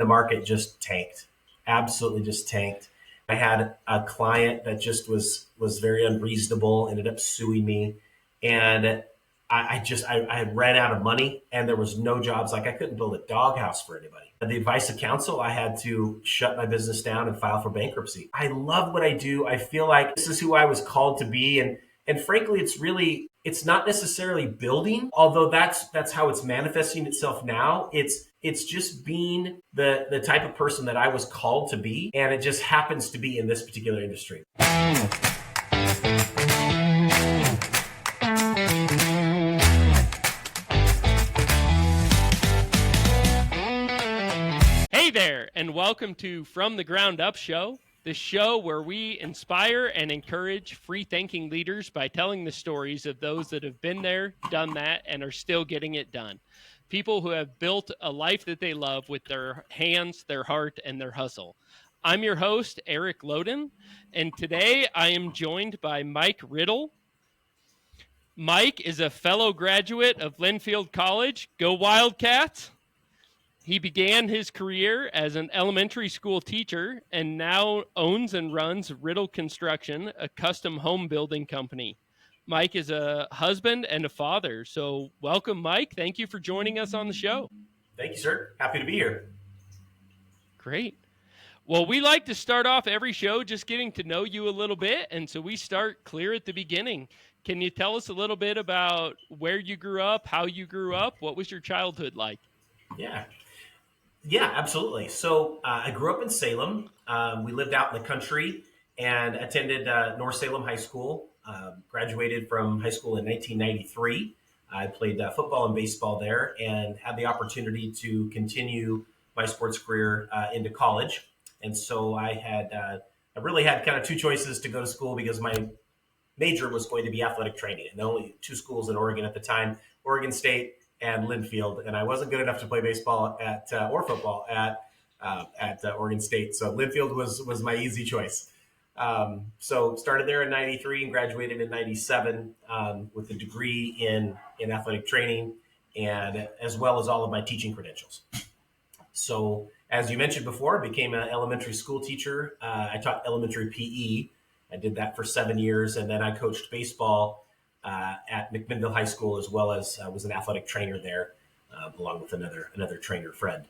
the market just tanked, absolutely just tanked. I had a client that just was very unreasonable, ended up suing me, and I ran out of money, and there was no jobs. Like I couldn't build a doghouse for anybody. The advice of counsel, I had to shut my business down and file for bankruptcy. I love what I do. I feel like this is who I was called to be, and frankly, it's not necessarily building, although that's how it's manifesting itself now. It's just being the type of person that I was called to be, and it just happens to be in this particular industry. Hey there, and welcome to From the Ground Up Show, the show where we inspire and encourage free-thinking leaders by telling the stories of those that have been there, done that, and are still getting it done. People who have built a life that they love with their hands, their heart, and their hustle. I'm your host, Eric Loden, and today I am joined by Mike Riddle. Mike is a fellow graduate of Linfield College. Go Wildcats! He began his career as an elementary school teacher and now owns and runs Riddle Construction, a custom home building company. Mike is a husband and a father. So welcome, Mike. Thank you for joining us on the show. Thank you, sir. Happy to be here. Great. Well, we like to start off every show just getting to know you a little bit. And so we start clear at the beginning. Can you tell us a little bit about where you grew up, how you grew up? What was your childhood like? Yeah, absolutely. So I grew up in Salem. We lived out in the country and attended North Salem High School. Graduated from high school in 1993. I played football and baseball there and had the opportunity to continue my sports career into college. And so I really had kind of two choices to go to school because my major was going to be athletic training. And the only two schools in Oregon at the time, Oregon State and Linfield, and I wasn't good enough to play baseball or football at Oregon State. So Linfield was my easy choice. So started there in '93 and graduated in '97 with a degree in athletic training and as well as all of my teaching credentials. So as you mentioned before, I became an elementary school teacher. I taught elementary PE. I did that for 7 years, and then I coached baseball at McMinnville High School, as well as was an athletic trainer there, along with another trainer friend.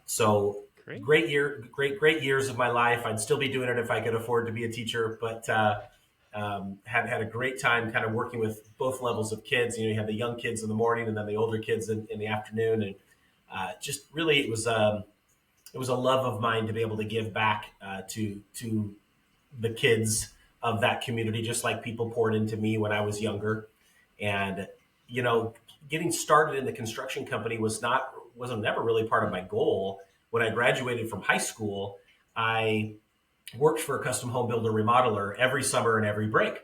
So great years of my life. I'd still be doing it if I could afford to be a teacher, but had a great time kind of working with both levels of kids. You have the young kids in the morning and then the older kids in the afternoon, and just really it was a love of mine to be able to give back to the kids of that community, just like people poured into me when I was younger. And, getting started in the construction company wasn't never really part of my goal. When I graduated from high school, I worked for a custom home builder remodeler every summer and every break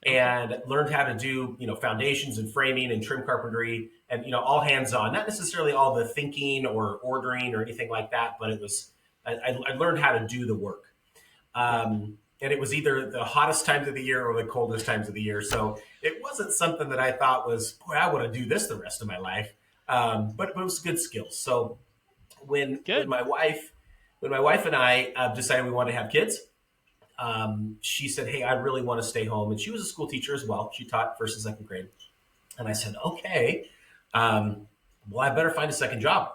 and learned how to do, foundations and framing and trim carpentry and, all hands on, not necessarily all the thinking or ordering or anything like that, but I learned how to do the work. And it was either the hottest times of the year or the coldest times of the year. So it wasn't something that I thought was, boy, I want to do this the rest of my life. But it was good skills. So when my wife and I decided we wanted to have kids, she said, hey, I really want to stay home. And she was a school teacher as well. She taught first and second grade. And I said, okay, well, I better find a second job.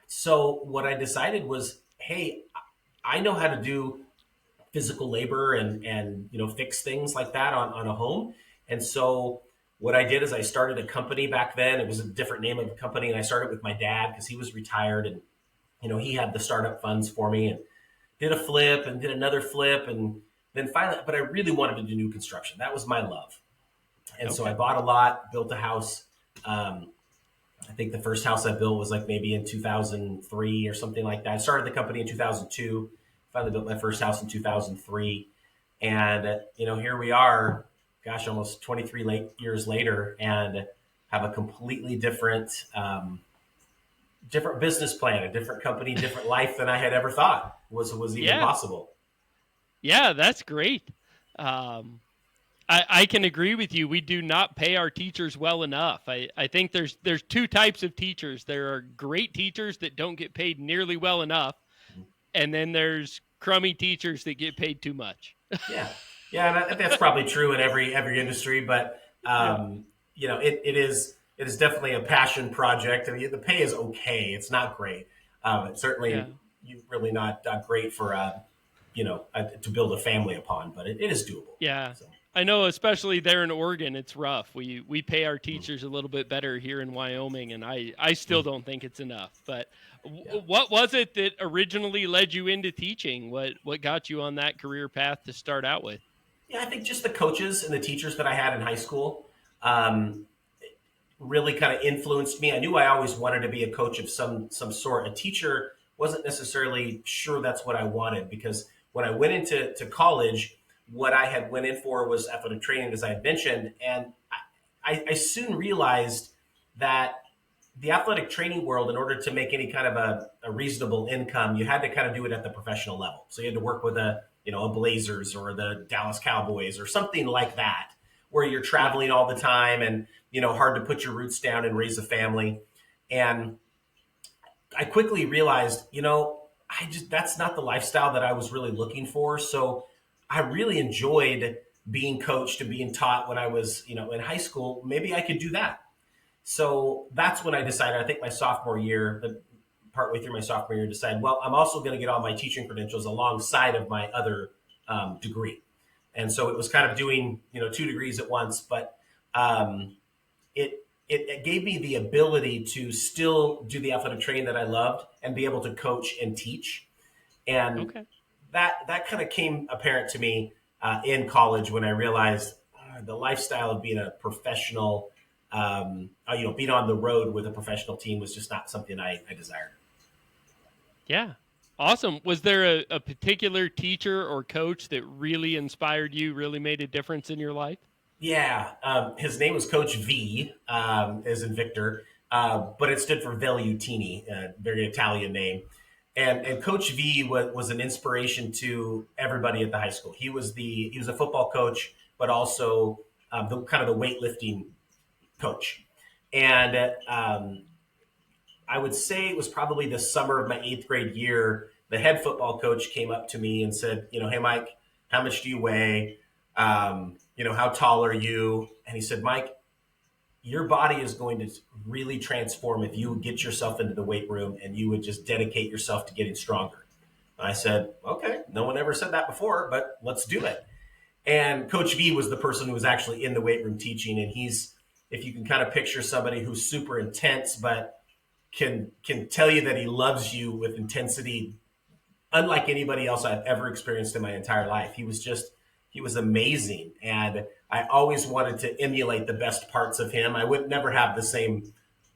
So what I decided was, hey, I know how to do physical labor and fix things like that on a home. And so what I did is I started a company back then. It was a different name of the company, and I started with my dad because he was retired, and he had the startup funds for me, and did a flip and did another flip, and then finally, but I really wanted to do new construction. That was my love. And so I bought a lot, built a house. I think the first house I built was like maybe in 2003 or something like that. I started the company in 2002. Finally built my first house in 2003. And, here we are, almost 23 years later, and have a completely different business plan, a different company, different life than I had ever thought was even possible. Yeah, that's great. I can agree with you. We do not pay our teachers well enough. I think there's two types of teachers. There are great teachers that don't get paid nearly well enough, and then there's crummy teachers that get paid too much. Yeah, yeah, and that's probably true in every industry. But Yeah, it is definitely a passion project. I mean, the pay is okay; it's not great. It's yeah, certainly really not great for to build a family upon, but it is doable. yeah. So I know, especially there in Oregon, it's rough. We pay our teachers a little bit better here in Wyoming, and I still mm, don't think it's enough. But yeah. what was it that originally led you into teaching? What got you on that career path to start out with? Yeah, I think just the coaches and the teachers that I had in high school um, really kind of influenced me. I knew I always wanted to be a coach of some sort. A teacher wasn't necessarily sure that's what I wanted because when I went into college, what I had went in for was athletic training, as I had mentioned, and I soon realized that the athletic training world, in order to make any kind of a reasonable income, you had to kind of do it at the professional level. So you had to work with a Blazers or the Dallas Cowboys or something like that, where you're Yeah. traveling all the time and hard to put your roots down and raise a family. And I quickly realized, I just that's not the lifestyle that I was really looking for. So I really enjoyed being coached and being taught when I was, in high school. Maybe I could do that. So that's when I decided, I think my sophomore year, partway through my sophomore year, decided, well, I'm also going to get all my teaching credentials alongside of my other degree. And so it was kind of doing, two degrees at once, but it gave me the ability to still do the athletic training that I loved and be able to coach and teach. And Okay. that kind of came apparent to me in college when I realized the lifestyle of being a professional, being on the road with a professional team was just not something I desired. Yeah. Awesome. Was there a particular teacher or coach that really inspired you, really made a difference in your life? Yeah, his name was Coach V, as in Victor, but it stood for Velutini, a very Italian name. And Coach V was an inspiration to everybody at the high school. He was a football coach, but also the kind of the weightlifting coach. And I would say it was probably the summer of my eighth grade year. The head football coach came up to me and said, "Hey, Mike, how much do you weigh? How tall are you?" And he said, "Mike, your body is going to really transform if you would get yourself into the weight room and you would just dedicate yourself to getting stronger." And I said, "Okay, no one ever said that before, but let's do it." And Coach V was the person who was actually in the weight room teaching. And if you can kind of picture somebody who's super intense, but can tell you that he loves you with intensity unlike anybody else I've ever experienced in my entire life. He was amazing, and I always wanted to emulate the best parts of him. I would never have the same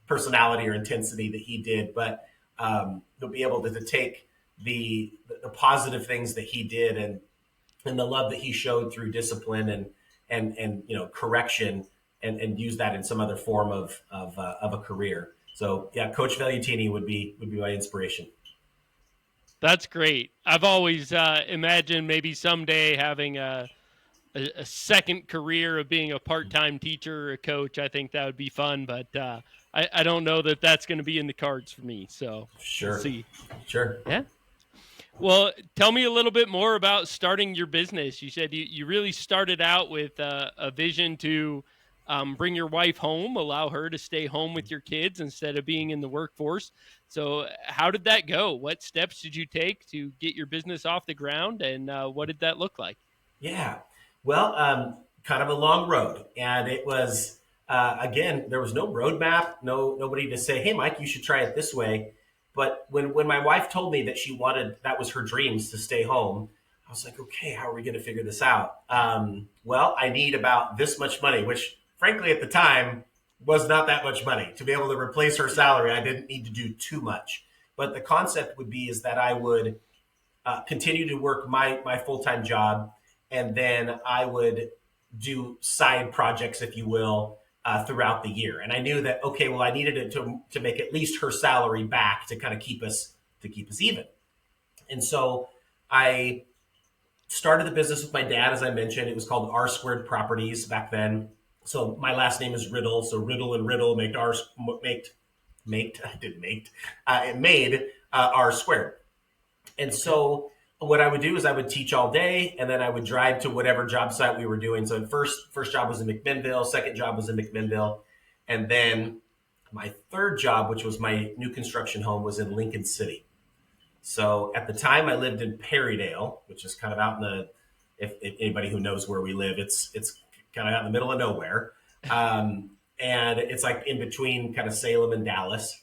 personality or intensity that he did, but to be able to take the positive things that he did and the love that he showed through discipline and correction and use that in some other form of a career. So yeah, Coach Velutini would be my inspiration. That's great. I've always imagined maybe someday having a second career of being a part-time teacher or a coach. I think that would be fun, but I don't know that that's going to be in the cards for me. So we'll Sure, see. sure. Yeah. Well, tell me a little bit more about starting your business. You said you really started out with a vision to bring your wife home, allow her to stay home with your kids instead of being in the workforce. So, how did that go? What steps did you take to get your business off the ground, and what did that look like? Yeah. Well, kind of a long road, and it was again there was no roadmap, nobody to say, "Hey, Mike, you should try it this way." But when my wife told me that she wanted that was her dreams to stay home, I was like, "Okay, how are we going to figure this out?" Well, I need about this much money, which frankly at the time was not that much money to be able to replace her salary. I didn't need to do too much, but the concept would be is that I would continue to work my full time job, and then I would do side projects, if you will, throughout the year. And I knew that okay, well, I needed it to make at least her salary back to kind of keep us even. And so I started the business with my dad, as I mentioned. It was called R Squared Properties back then. So my last name is Riddle. So Riddle and Riddle make I did make it made R Squared. And Okay. so what I would do is I would teach all day, and then I would drive to whatever job site we were doing. So first job was in McMinnville, second job was in McMinnville, and then my third job, which was my new construction home, was in Lincoln City. So at the time, I lived in Perrydale, which is kind of out in the. If anybody who knows where we live, it's kind of out in the middle of nowhere, and it's like in between kind of Salem and Dallas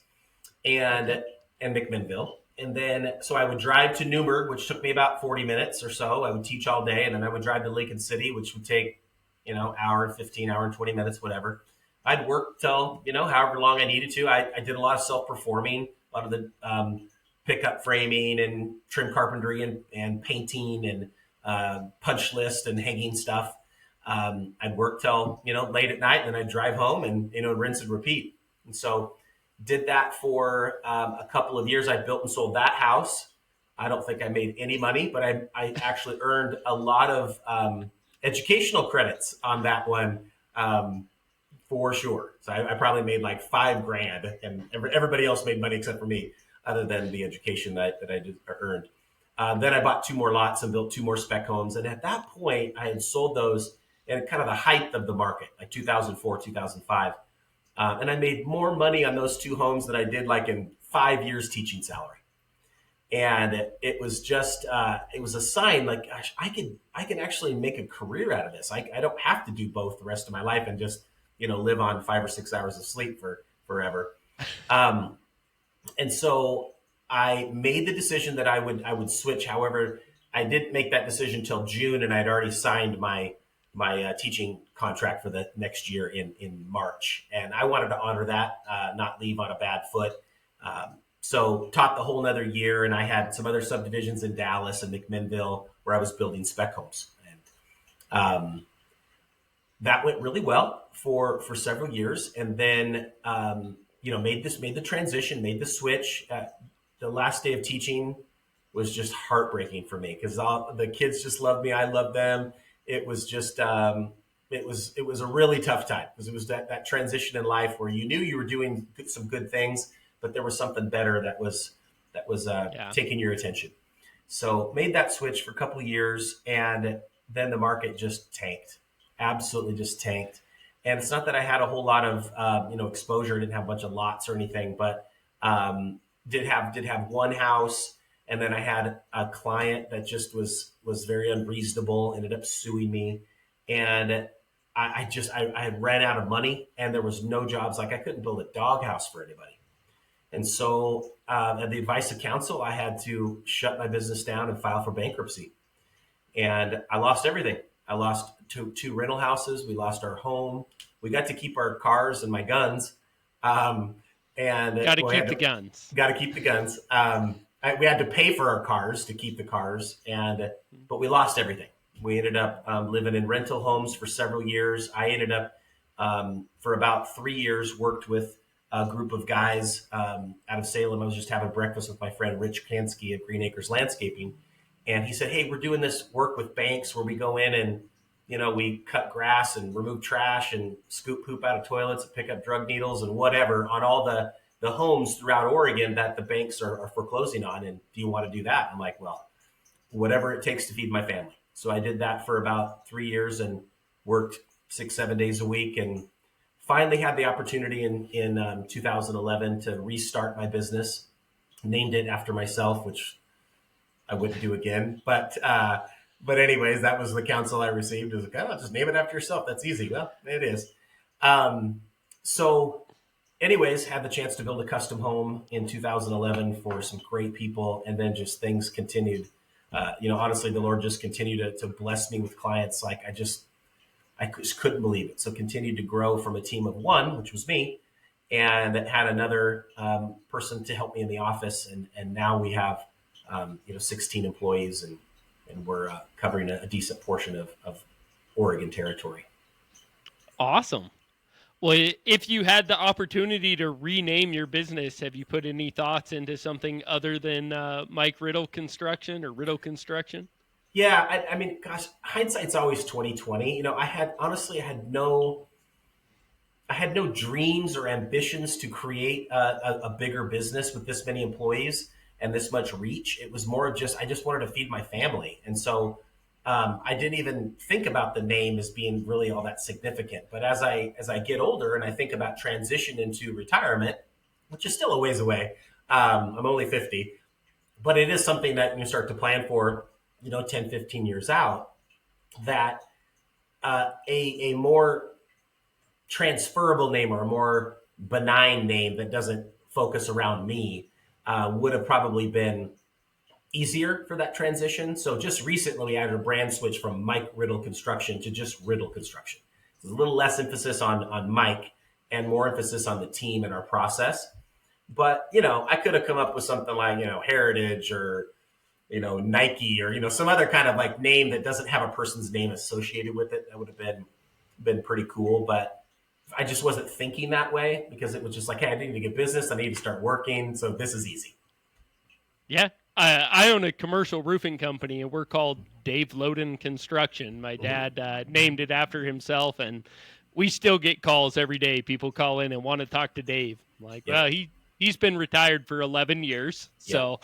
Okay. and McMinnville. And then so I would drive to Newburgh, which took me about 40 minutes or so. I would teach all day, and then I would drive to Lincoln City, which would take, hour and 15, hour and 20 minutes, whatever. I'd work till, however long I needed to. I did a lot of self-performing, a lot of the pickup framing and trim carpentry and painting and punch list and hanging stuff. I'd work till, late at night, and then I'd drive home and, rinse and repeat. And so did that for a couple of years. I built and sold that house. I don't think I made any money, but I actually earned a lot of educational credits on that one, for sure. So I probably made like $5,000, and everybody else made money except for me, other than the education that I did earned. Then I bought two more lots and built two more spec homes. And at that point, I had sold those at kind of the height of the market, like 2004, 2005. And I made more money on those two homes than I did like in 5 years teaching salary. And it was just it was a sign like, gosh, I can actually make a career out of this. I don't have to do both the rest of my life and just live on 5 or 6 hours of sleep for forever. Um, and so I made the decision that I would switch. However, I didn't make that decision till June, and I'd already signed my teaching contract for the next year in March, and I wanted to honor that, not leave on a bad foot. So taught the whole another year, and I had some other subdivisions in Dallas and McMinnville where I was building spec homes, and that went really well for several years, and then made the transition, made the switch. The last day of teaching was just heartbreaking for me because all the kids just loved me. I loved them. It was just it was a really tough time because it was that transition in life where you knew you were doing some good things, but there was something better that was Yeah. taking your attention. So made that switch for a couple of years, and then the market just tanked, absolutely just tanked. And it's not that I had a whole lot of exposure. I didn't have a bunch of lots or anything, but did have one house, and then I had a client that just was very unreasonable, ended up suing me, and I had ran out of money, and there was no jobs. Like I couldn't build a doghouse for anybody. And so, at the advice of counsel, I had to shut my business down and file for bankruptcy. And I lost everything. I lost two rental houses. We lost our home. We got to keep our cars and my guns. Um, and Got to well, we keep had the to guns. got to keep the guns. We had to pay for our cars to keep the cars, but we lost everything. We ended up living in rental homes for several years. I ended up for about 3 years worked with a group of guys out of Salem. I was just having breakfast with my friend Rich Kansky of Green Acres Landscaping, and he said, "Hey, we're doing this work with banks where we go in and we cut grass and remove trash and scoop poop out of toilets and pick up drug needles and whatever on all the homes throughout Oregon that the banks are foreclosing on. And do you want to do that?" I'm like, "Well, whatever it takes to feed my family." So I did that for about 3 years and worked 6, 7 days a week, and finally had the opportunity in 2011 to restart my business. Named it after myself, which I wouldn't do again. But anyways, that was the counsel I received. It was like, "Oh, just name it after yourself. That's easy." Well, it is. Um, so anyways, had the chance to build a custom home in 2011 for some great people, and then just things continued. Honestly, the Lord just continued to bless me with clients. Like I just couldn't believe it. So continued to grow from a team of one, which was me, and had another person to help me in the office, and now we have 16 employees, and we're covering a decent portion of Oregon territory. Awesome. Well, if you had the opportunity to rename your business, have you put any thoughts into something other than Mike Riddle Construction or Riddle Construction? Yeah, I mean, gosh, hindsight's always 2020. I had no dreams or ambitions to create a bigger business with this many employees and this much reach. It was more of just I just wanted to feed my family, and so I didn't even think about the name as being really all that significant. But as I get older and I think about transition into retirement, which is still a ways away, I'm only 50, but it is something that you start to plan for, 10, 15 years out. That a more transferable name or a more benign name that doesn't focus around me would have probably been easier for that transition. So just recently, we added a brand switch from Mike Riddle Construction to just Riddle Construction. There's a little less emphasis on Mike and more emphasis on the team and our process. But I could have come up with something like Heritage or Nike or some other kind of like name that doesn't have a person's name associated with it. That would have been pretty cool. But I just wasn't thinking that way because it was just like, hey, I need to get business. I need to start working. So this is easy. Yeah. I own a commercial roofing company, and we're called Dave Loden Construction. My Mhm. dad named it after himself, and we still get calls every day. People call in and want to talk to Dave. I'm like, well, Yep. he's been retired for 11 years, Yep. so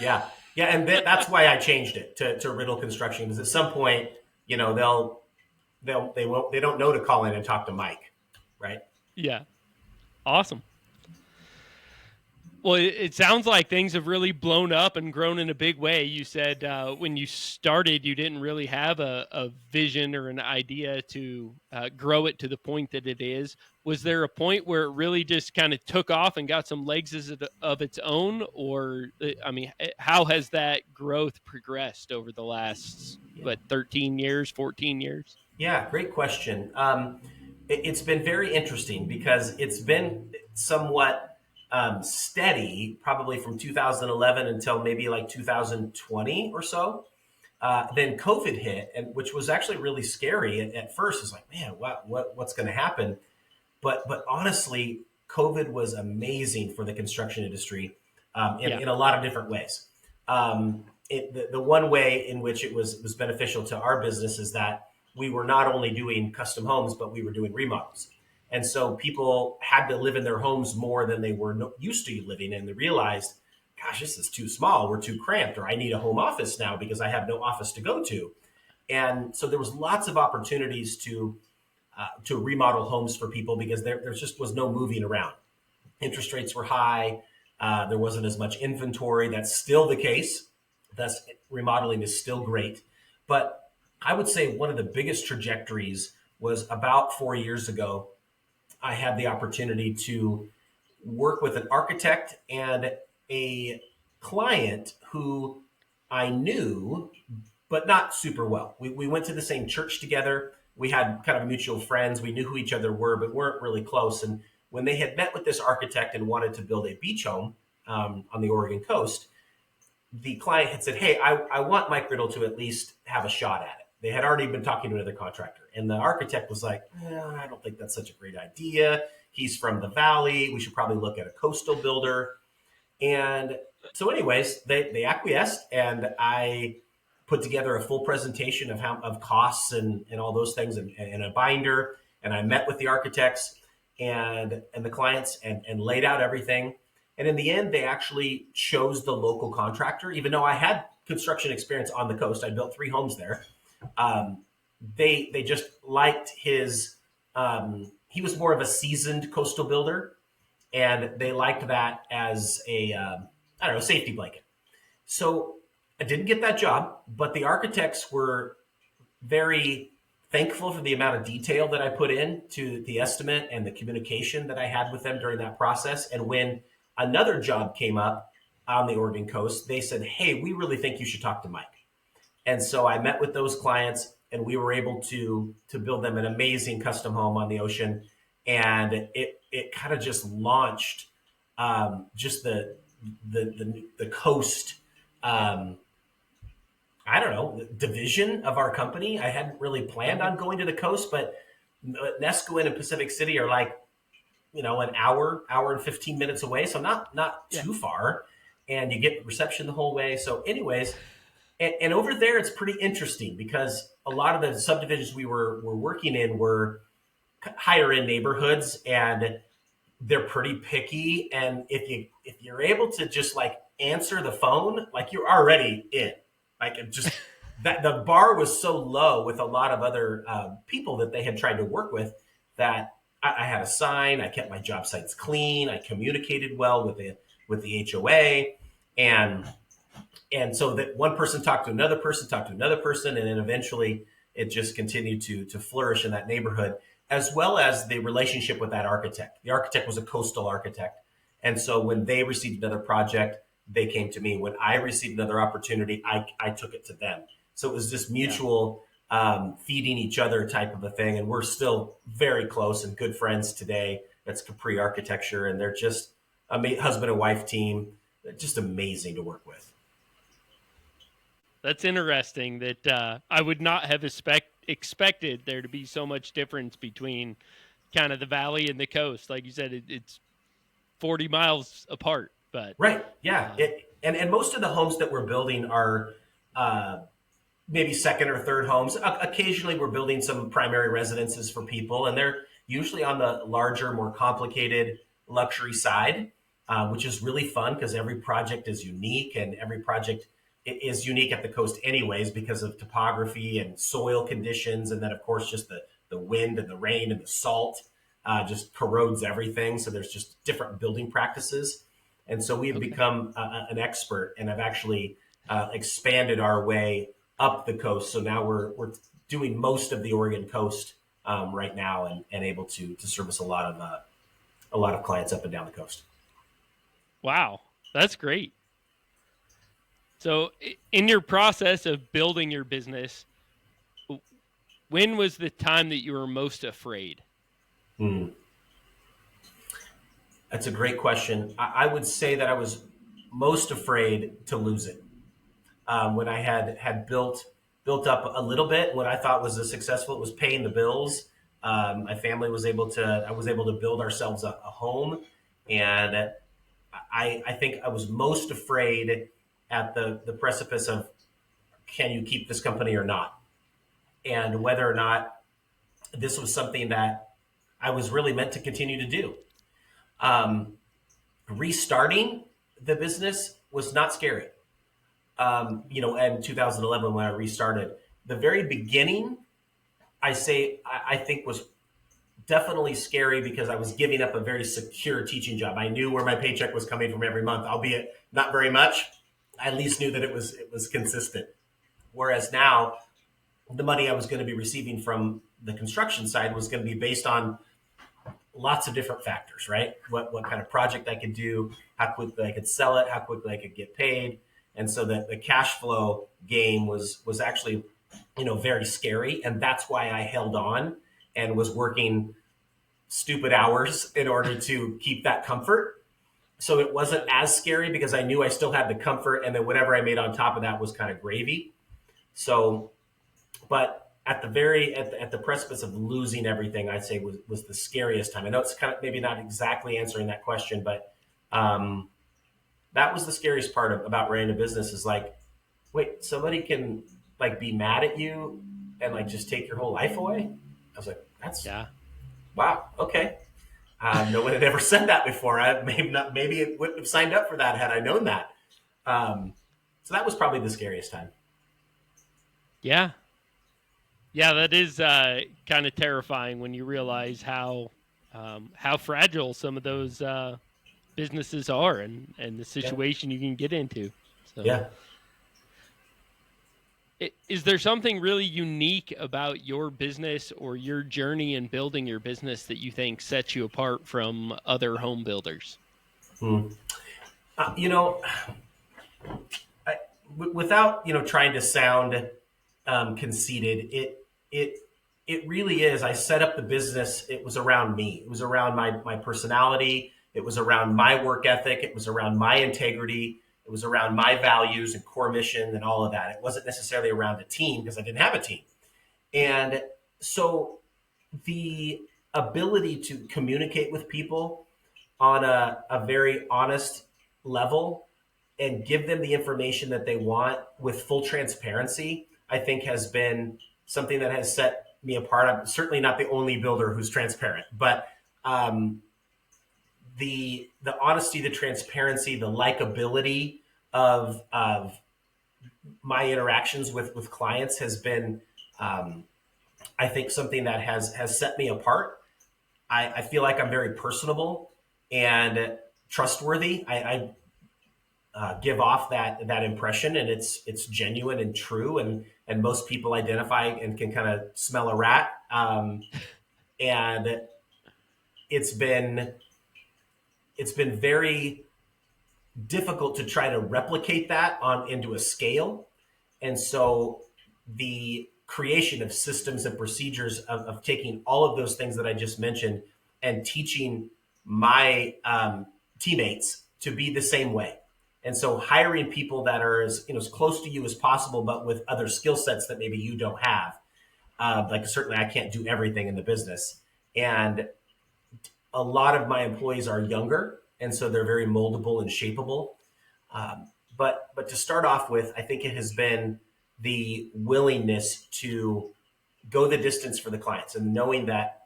Yeah. Yeah. And that's why I changed it to Riddle Construction because at some point, they don't know to call in and talk to Mike. Right. yeah, awesome. Well, it sounds like things have really blown up and grown in a big way. You said when you started, you didn't really have a vision or an idea to grow it to the point that it is. Was there a point where it really just kind of took off and got some legs of its own? Or, I mean, how has that growth progressed over the last, Yeah. what, 13 years, 14 years? Yeah. Great question. It's been very interesting because it's been somewhat steady, probably from 2011 until maybe like 2020 or so. Then COVID hit, and which was actually really scary at first. It's like, man, what's going to happen? But honestly, COVID was amazing for the construction industry Yeah. in a lot of different ways. The one way in which it was beneficial to our business is that we were not only doing custom homes, but we were doing remodels. And so people had to live in their homes more than they were used to living, and they realized, gosh, this is too small. We're too cramped, or I need a home office now because I have no office to go to. And so there was lots of opportunities to remodel homes for people because there just was no moving around. Interest rates were high. There wasn't as much inventory. That's still the case. Thus, remodeling is still great. But I would say one of the biggest trajectories was about 4 years ago. I had the opportunity to work with an architect and a client who I knew, but not super well. We went to the same church together. We had kind of mutual friends. We knew who each other were, but weren't really close. And when they had met with this architect and wanted to build a beach home on the Oregon coast, the client had said, hey, I want Mike Riddle to at least have a shot at it. They had already been talking to another contractor. And the architect was like, I don't think that's such a great idea. He's from the valley. We should probably look at a coastal builder. And so, anyways, they acquiesced, and I put together a full presentation of costs and all those things and a binder. And I met with the architects and the clients and laid out everything. And in the end, they actually chose the local contractor, even though I had construction experience on the coast. I built 3 homes there. Um, they just liked his. He was more of a seasoned coastal builder, and they liked that as a I don't know, safety blanket. So I didn't get that job, but the architects were very thankful for the amount of detail that I put in to the estimate and the communication that I had with them during that process. And when another job came up on the Oregon coast, they said, hey, we really think you should talk to Mike. And so I met with those clients, and we were able to build them an amazing custom home on the ocean. And it kind of just launched just the coast. I don't know, division of our company. I hadn't really planned Mhm. on going to the coast, but Nesquin and Pacific City are like, an hour and 15 minutes away. So not Yeah. too far. And you get reception the whole way. So anyways, And over there, it's pretty interesting because a lot of the subdivisions were working in were higher end neighborhoods, and they're pretty picky. And if you're able to just like answer the phone, like you're already in. Like it just that the bar was so low with a lot of other people that they had tried to work with that I had a sign. I kept my job sites clean. I communicated well with the HOA, and so that one person talked to another person, talked to another person, and then eventually it just continued to flourish in that neighborhood, as well as the relationship with that architect. The architect was a coastal architect, and so when they received another project, they came to me. When I received another opportunity, I took it to them. So it was just Yeah. mutual feeding each other type of a thing, and we're still very close and good friends today. That's Capri Architecture, and they're just a husband and wife team. They're just amazing to work with. That's interesting that I would not have expected there to be so much difference between kind of the valley and the coast. Like you said, it's 40 miles apart, but Right. Yeah. uh, And most of the homes that we're building are uh, maybe second or third homes. Occasionally, we're building some primary residences for people, and they're usually on the larger, more complicated luxury side, which is really fun because every project is unique, and every project is unique at the coast, anyways, because of topography and soil conditions, and then of course just the wind and the rain and the salt just corrodes everything. So there's just different building practices, and so we've okay. become an expert, and have actually expanded our way up the coast. So now we're doing most of the Oregon coast right now, and able to service a lot of clients up and down the coast. Wow, that's great. So, in your process of building your business, when was the time that you were most afraid? Hmm. That's a great question. I would say that I was most afraid to lose it when I had built up a little bit. What I thought was a successful, it was paying the bills. My family was able to. I was able to build ourselves a home, and I think I was most afraid at the precipice of, can you keep this company or not, and whether or not this was something that I was really meant to continue to do. Um, Restarting the business was not scary. In 2011 when I restarted, the very beginning, I think was definitely scary because I was giving up a very secure teaching job. I knew where my paycheck was coming from every month, albeit not very much. I at least knew that it was consistent. Whereas now, the money I was going to be receiving from the construction side was going to be based on lots of different factors, right? What kind of project I could do, how quickly I could sell it, how quickly I could get paid, and so that the cash flow game was actually, very scary, and that's why I held on and was working stupid hours in order to keep that comfort. So it wasn't as scary because I knew I still had the comfort, and then whatever I made on top of that was kind of gravy. So, but at the precipice of losing everything, I'd say was the scariest time. I know it's kind of maybe not exactly answering that question, but um, that was the scariest part about running a business. Is like, wait, somebody can like be mad at you and like just take your whole life away. I was like, that's Yeah. wow, okay. No one had ever said that before. Maybe it wouldn't have signed up for that had I known that. Um, so that was probably the scariest time. Yeah. Yeah, that is kind of terrifying when you realize how fragile some of those businesses are, and the Yeah, situation you can get into. So, yeah. is there something really unique about your business or your journey in building your business that you think sets you apart from other home builders? Hmm. You know, without trying to sound conceited, it it really is. I set up the business. It was around me. It was around my personality. It was around my work ethic. It was around my integrity. It was around my values and core mission and all of that. It wasn't necessarily around a team because I didn't have a team. And so the ability to communicate with people on a very honest level and give them the information that they want with full transparency, I think has been something that has set me apart. I'm certainly not the only builder who's transparent, but um, the honesty, the transparency, the likability of my interactions with clients has been, um, I think, something that has set me apart. I feel like I'm very personable and trustworthy. I give off that impression, and it's genuine and true, and most people identify and can kind of smell a rat. And it's been it's been very difficult to try to replicate that on into a scale. And so the creation of systems and procedures of taking all of those things that I just mentioned and teaching my teammates to be the same way. And so hiring people that are as close to you as possible, but with other skill sets that maybe you don't have. Like certainly I can't do everything in the business. And a lot of my employees are younger, and so they're very moldable and shapeable. But to start off with, I think it has been the willingness to go the distance for the clients and knowing that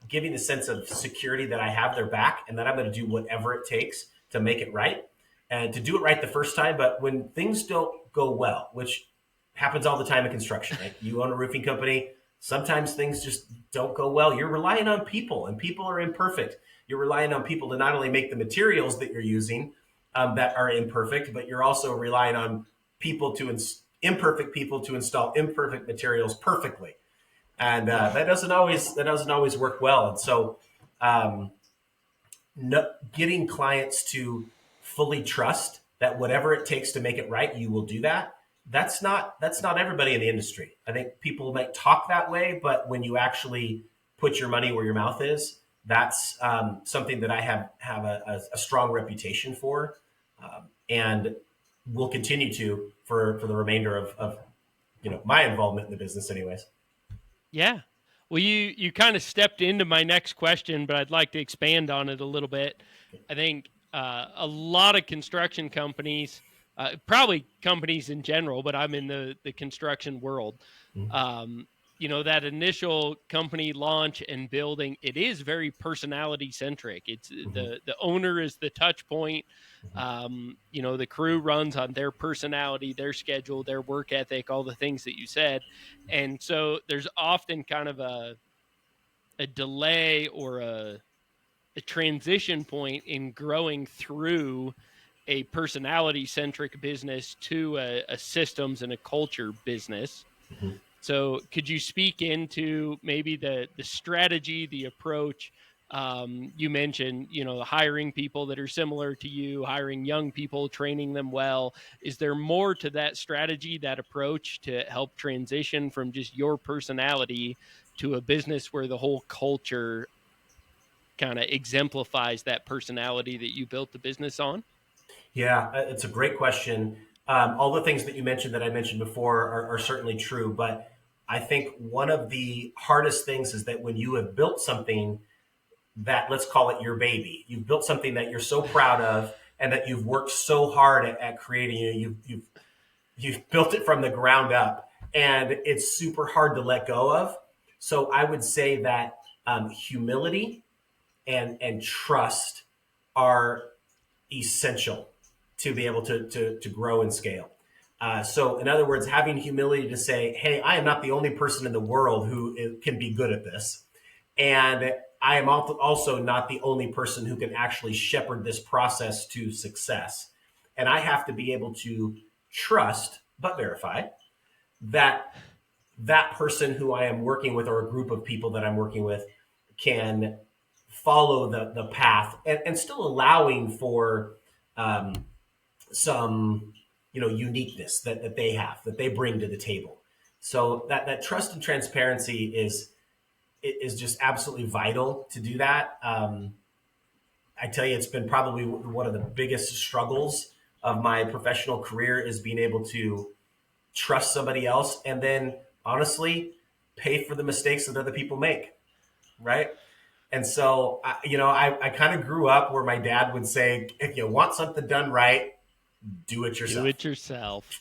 giving the sense of security that I have their back and that I'm going to do whatever it takes to make it right and to do it right the first time. But when things don't go well, which happens all the time in construction, right? You own a roofing company. Sometimes things just don't go well. You're relying on people, and people are imperfect. You're relying on people to not only make the materials that you're using that are imperfect, but you're also relying on imperfect people to install imperfect materials perfectly, and that doesn't always work well. And so, um, no, getting clients to fully trust that whatever it takes to make it right, you will do that. That's not everybody in the industry. I think people might talk that way, but when you actually put your money where your mouth is, that's something that I have a strong reputation for, and will continue to for the remainder of my involvement in the business, anyways. Yeah. Well, you kind of stepped into my next question, but I'd like to expand on it a little bit. I think a lot of construction companies, probably companies in general, but I'm in the construction world. Mhm. Um, that initial company launch and building, it is very personality centric. It's Mhm. the owner is the touch point. Mhm. The crew runs on their personality, their schedule, their work ethic, all the things that you said. And so there's often kind of a delay or a transition point in growing through a personality centric business to a systems and a culture business. Mhm. So could you speak into maybe the strategy, the approach? You mentioned, hiring people that are similar to you, hiring young people, training them well. Is there more to that strategy, that approach to help transition from just your personality to a business where the whole culture kind of exemplifies that personality that you built the business on? Yeah, it's a great question. All the things that you mentioned that I mentioned before are certainly true, but I think one of the hardest things is that when you have built something that, let's call it your baby, you've built something that you're so proud of and that you've worked so hard at creating. You've built it from the ground up, and it's super hard to let go of. So I would say that humility and trust are essential to be able to grow and scale. So, in other words, having humility to say, hey, I am not the only person in the world who can be good at this. And I am also not the only person who can actually shepherd this process to success. And I have to be able to trust, but verify, that that person who I am working with or a group of people that I'm working with can follow the path and still allowing for um, some uniqueness that they have that they bring to the table. So that trust and transparency is just absolutely vital to do that. I tell you, it's been probably one of the biggest struggles of my professional career is being able to trust somebody else and then honestly pay for the mistakes that other people make, right? And so I kind of grew up where my dad would say, if you want something done right, do it Do yourself. it yourself.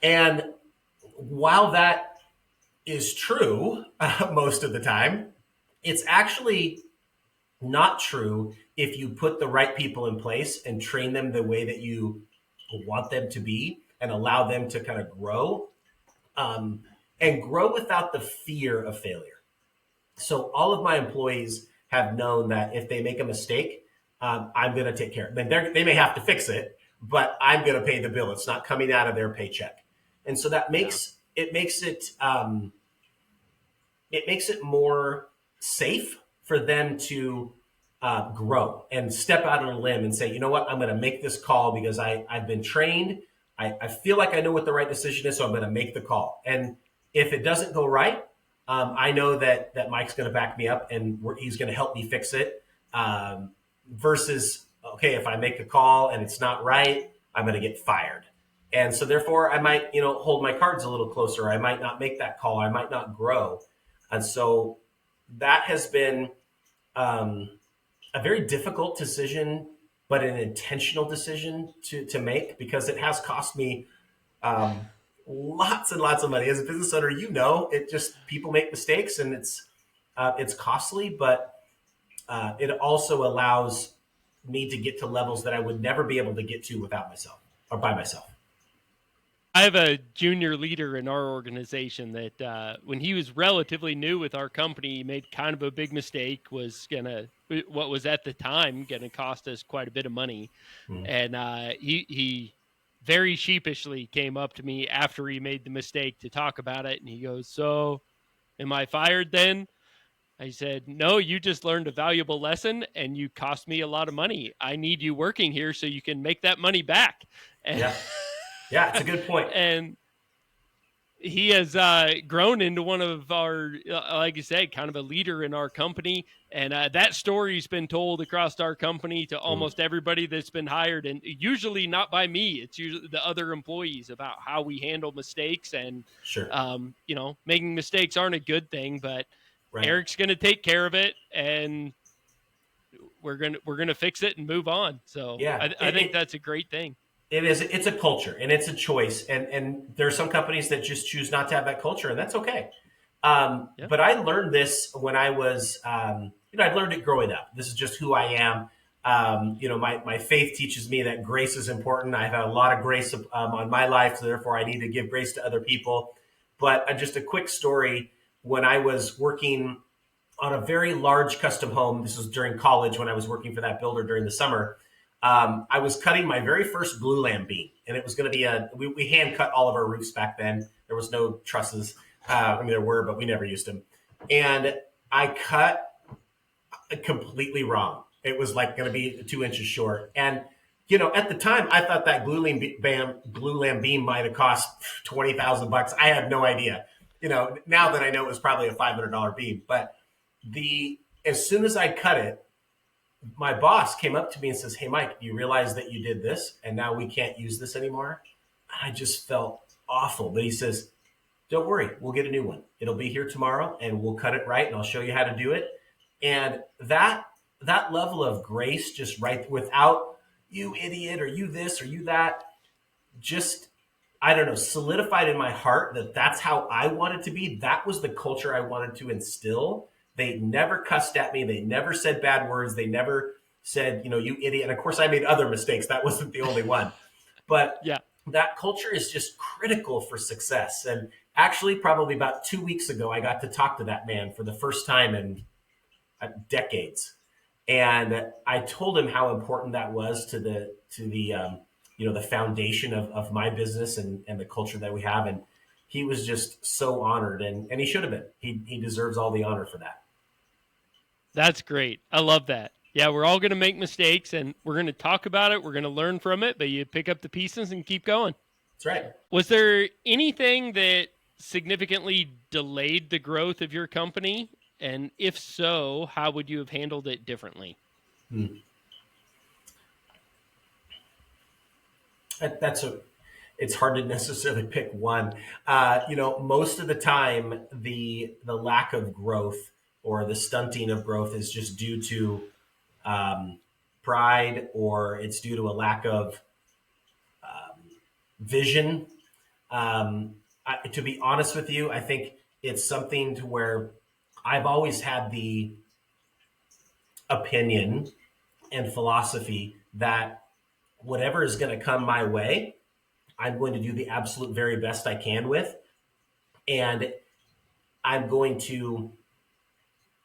And while that is true most of the time, it's actually not true if you put the right people in place and train them the way that you want them to be and allow them to kind of grow, um, and grow without the fear of failure. So all of my employees have known that if they make a mistake, I'm going to take care of it. They may have to fix it, but I'm going to pay the bill. It's not coming out of their paycheck. And so that Yeah. it makes it more safe for them to grow and step out on a limb and say, you know what, I'm going to make this call because I've been trained. I feel like I know what the right decision is, so I'm going to make the call. And if it doesn't go right, I know that Mike's going to back me up and he's going to help me fix it. Versus, okay, if I make the call and it's not right, I'm going to get fired. And so therefore, I might, hold my cards a little closer. I might not make that call. I might not grow. And so that has been um, a very difficult decision, but an intentional decision to make because it has cost me lots and lots of money. As a business owner, it just people make mistakes and it's costly, but it also allows me to get to levels that I would never be able to get to without myself or by myself. I have a junior leader in our organization that when he was relatively new with our company, he made kind of a big mistake, what was at the time going to cost us quite a bit of money. Mm. And he very sheepishly came up to me after he made the mistake to talk about it. And he goes, "So am I fired then?" I said, "No, you just learned a valuable lesson and you cost me a lot of money. I need you working here so you can make that money back." And, Yeah, yeah, it's a good point. and he has grown into one of our, like you said, kind of a leader in our company. And that story's been told across our company to Mm. almost everybody that's been hired. And usually not by me, it's usually the other employees about how we handle mistakes. And, Sure, making mistakes aren't a good thing, but right. Eric's going to take care of it. And we're gonna fix it and move on. So Yeah, I think that's a great thing. it is. It's a culture and it's a choice, and there are some companies that just choose not to have that culture, and that's okay. Yeah. But I learned this when I was, I learned it growing up. This is just who I am. My faith teaches me that grace is important. I've had a lot of grace on my life, so therefore I need to give grace to other people. But just a quick story: when I was working on a very large custom home, this was during college when I was working for that builder during the summer. I was cutting my very first glue lamb beam, and it was going to be we hand cut all of our roofs back then. There was no trusses. There were, but we never used them. And I cut completely wrong. It was like going to be 2 inches short. And, at the time, I thought that glue lamb beam might have cost $20,000. I had no idea. Now that I know it was probably a $500 beam. But as soon as I cut it, my boss came up to me and says, "Hey, Mike, do you realize that you did this and now we can't use this anymore?" I just felt awful. But he says, "Don't worry, we'll get a new one. It'll be here tomorrow and we'll cut it right and I'll show you how to do it." And that level of grace, just right, without "you idiot" or "you this" or "you that," just, I don't know, solidified in my heart that that's how I wanted to be. That was the culture I wanted to instill. They never cussed at me. They never said bad words. They never said, "you idiot." And of course, I made other mistakes. That wasn't the only one. But Yeah. that culture is just critical for success. And actually, probably about 2 weeks ago, I got to talk to that man for the first time in decades. And I told him how important that was to the foundation of my business and the culture that we have. And he was just so honored, and he should have been. He deserves all the honor for that. That's great. I love that. Yeah, we're all going to make mistakes and we're going to talk about it. We're going to learn from it, but you pick up the pieces and keep going. That's right. Was there anything that significantly delayed the growth of your company? And if so, how would you have handled it differently? Hmm. It's hard to necessarily pick one. Most of the time, the lack of growth or the stunting of growth is just due to pride, or it's due to a lack of vision. To be honest with you, I think it's something to where I've always had the opinion and philosophy that whatever is going to come my way, I'm going to do the absolute very best I can with. And I'm going to,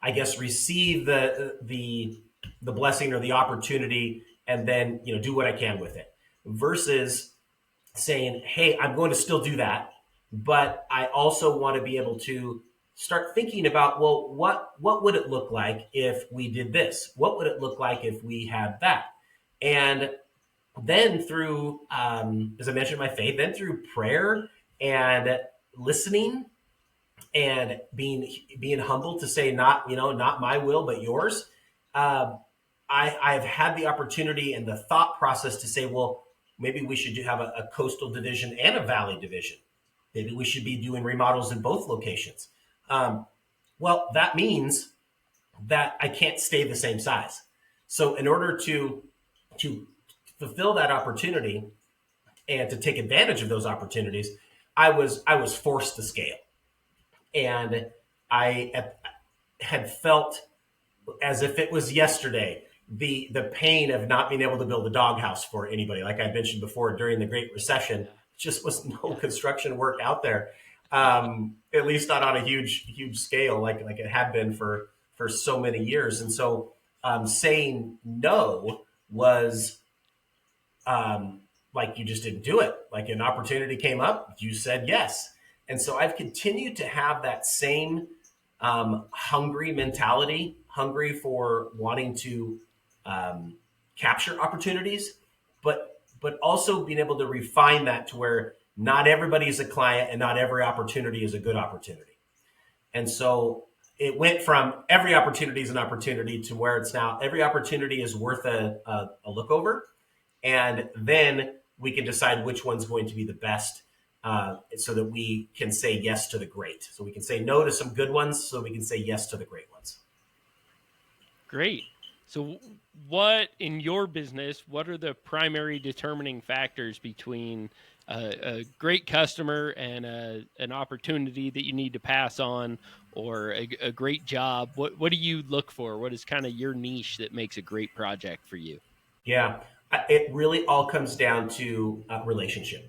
I guess, receive the blessing or the opportunity, and then do what I can with it. Versus saying, "Hey, I'm going to still do that, but I also want to be able to start thinking about, well, what would it look like if we did this? What would it look like if we had that?" And then through, as I mentioned, my faith, then through prayer and listening and being humble to say, not my will but yours. uh, I've had the opportunity and the thought process to say, well, maybe we should have a coastal division and a valley division. Maybe we should be doing remodels in both locations. Um, well, that means that I can't stay the same size. So in order to fulfill that opportunity and to take advantage of those opportunities, I was forced to scale. And I had felt as if it was yesterday the pain of not being able to build a doghouse for anybody. Like I mentioned before, during the Great Recession, just was no construction work out there, at least not on a huge scale like it had been for so many years. And so saying no was, like, you just didn't do it. Like an opportunity came up, you said yes. And so I've continued to have that same hungry mentality, hungry for wanting to capture opportunities, but also being able to refine that to where not everybody is a client and not every opportunity is a good opportunity. And so it went from every opportunity is an opportunity to where it's now every opportunity is worth a look over, and then we can decide which one's going to be the best, so that we can say yes to the great. So we can say no to some good ones, so we can say yes to the great ones. Great. So, what in your business, what are the primary determining factors between a great customer and an opportunity that you need to pass on, or a great job? What do you look for? What is kind of your niche that makes a great project for you? Yeah, it really all comes down to relationship.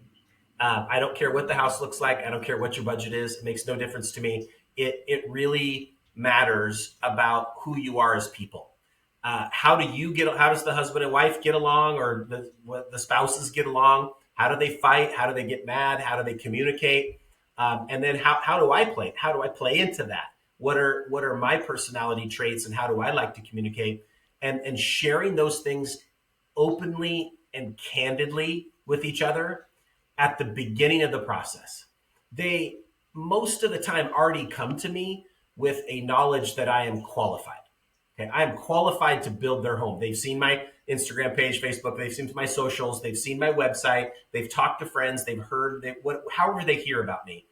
I don't care what the house looks like. I don't care what your budget is. It makes no difference to me. It really matters about who you are as people. How do you get? How does the husband and wife get along, or the spouses get along? How do they fight? How do they get mad? How do they communicate? And then how do I play? How do I play into that? What are my personality traits, and how do I like to communicate? And sharing those things openly and candidly with each other at the beginning of the process. They most of the time already come to me with a knowledge that I am qualified. Okay, I am qualified to build their home. They've seen my Instagram page, Facebook. They've seen my socials. They've seen my website. They've talked to friends. They've heard however they hear about me.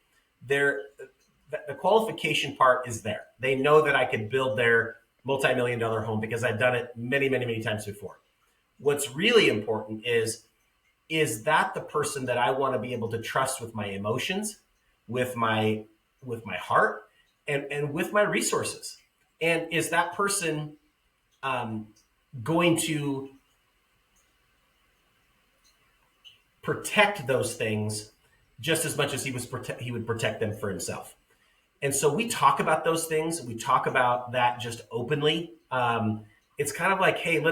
They're, the qualification part is there. They know that I could build their multi-million-dollar home because I've done it many, many, many times before. What's really important is that the person that I want to be able to trust with my emotions, with my heart, and with my resources? And is that person um, going to protect those things just as much as he would protect them for himself? And so we talk about those things. We talk about that just openly. It's kind of like, hey,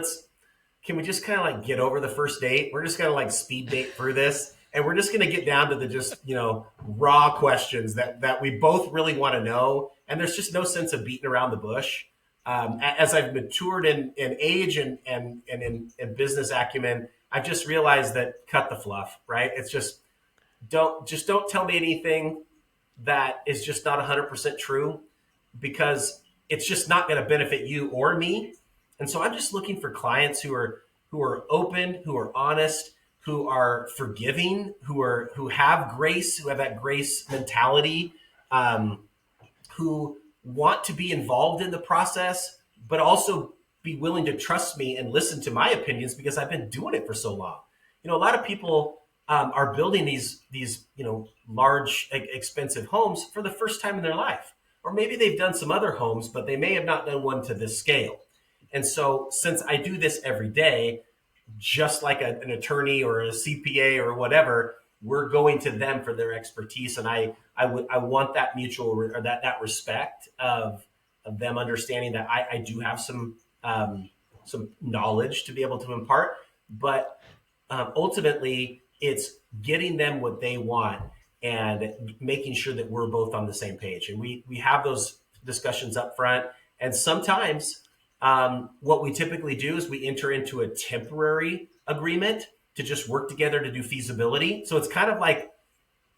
can we just kind of like get over the first date? We're just going to like speed date through this. And we're just going to get down to the just, raw questions that we both really want to know. And there's just no sense of beating around the bush. As I've matured in age and in business acumen, I've just realized that cut the fluff, right? It's just don't tell me anything that is just not 100% true, because it's just not going to benefit you or me. And so I'm just looking for clients who are open, who are honest, who are forgiving, who have grace, who have that grace mentality, who want to be involved in the process, but also be willing to trust me and listen to my opinions because I've been doing it for so long. A lot of people are building these large expensive homes for the first time in their life, or maybe they've done some other homes, but they may have not done one to this scale. And so, since I do this every day, just like an attorney or a CPA or whatever, we're going to them for their expertise, and I want that mutual or that respect of them understanding that I do have some knowledge to be able to impart, but ultimately it's getting them what they want and making sure that we're both on the same page, and we have those discussions up front. And sometimes what we typically do is we enter into a temporary agreement to just work together to do feasibility. So it's kind of like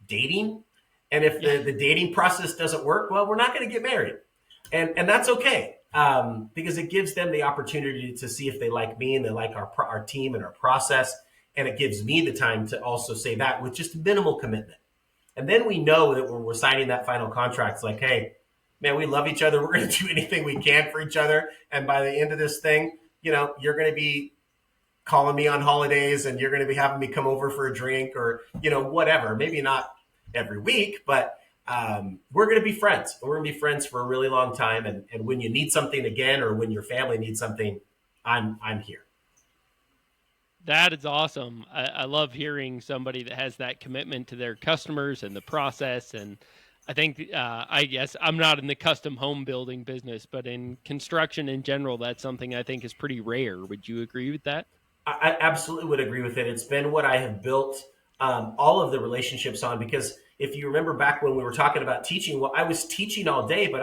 dating. And if the dating process doesn't work, well, we're not going to get married. And that's okay, because it gives them the opportunity to see if they like me and they like our team and our process. And it gives me the time to also say that with just minimal commitment. And then we know that when we're signing that final contract, it's like, hey, man, we love each other. We're going to do anything we can for each other. And by the end of this thing, you're going to be calling me on holidays, and you're going to be having me come over for a drink, or, whatever. Maybe not every week, but we're going to be friends. We're going to be friends for a really long time. And when you need something again, or when your family needs something, I'm here. That is awesome. I love hearing somebody that has that commitment to their customers and the process. And I think, I guess I'm not in the custom home building business, but in construction in general, that's something I think is pretty rare. Would you agree with that? I absolutely would agree with it. It's been what I have built all of the relationships on, because if you remember back when we were talking about teaching, well, I was teaching all day, but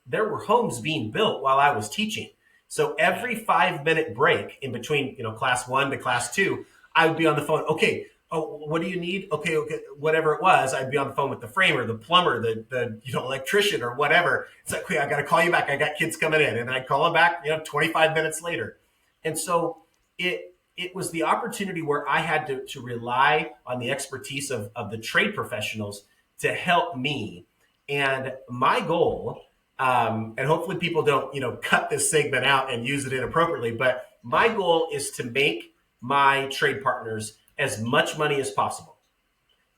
there were homes being built while I was teaching. So every 5 minute break in between, class 1 to class 2, I would be on the phone. Okay, oh, what do you need? Okay, whatever it was, I'd be on the phone with the framer, the plumber, the electrician, or whatever. It's like, okay, I got to call you back. I got kids coming in, and I'd call them back, 25 minutes later. And so it was the opportunity where I had to rely on the expertise of the trade professionals to help me. And my goal, and hopefully people don't, cut this segment out and use it inappropriately, but my goal is to make my trade partners as much money as possible.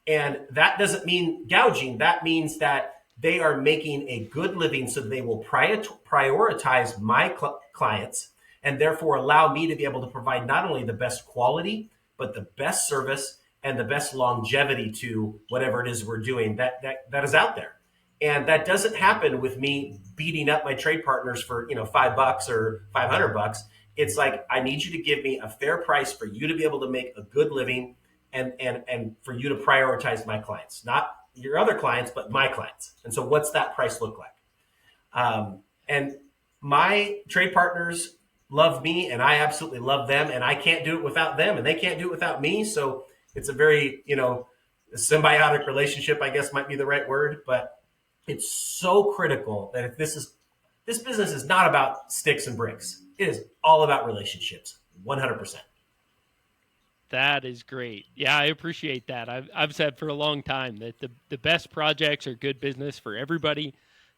And that doesn't mean gouging. That means that they are making a good living, so they will prioritize my clients, and therefore allow me to be able to provide not only the best quality, but the best service and the best longevity to whatever it is we're doing that is out there. And that doesn't happen with me beating up my trade partners for $5 or $500. It's like, I need you to give me a fair price for you to be able to make a good living, and for you to prioritize my clients, not your other clients, but my clients. And so what's that price look like? And my trade partners love me, and I absolutely love them, and I can't do it without them, and they can't do it without me. So it's a very, symbiotic relationship, I guess might be the right word, but it's so critical that if this business is not about sticks and bricks. It is all about relationships, 100%. That is great. Yeah, I appreciate that. I've said for a long time that the best projects are good business for everybody.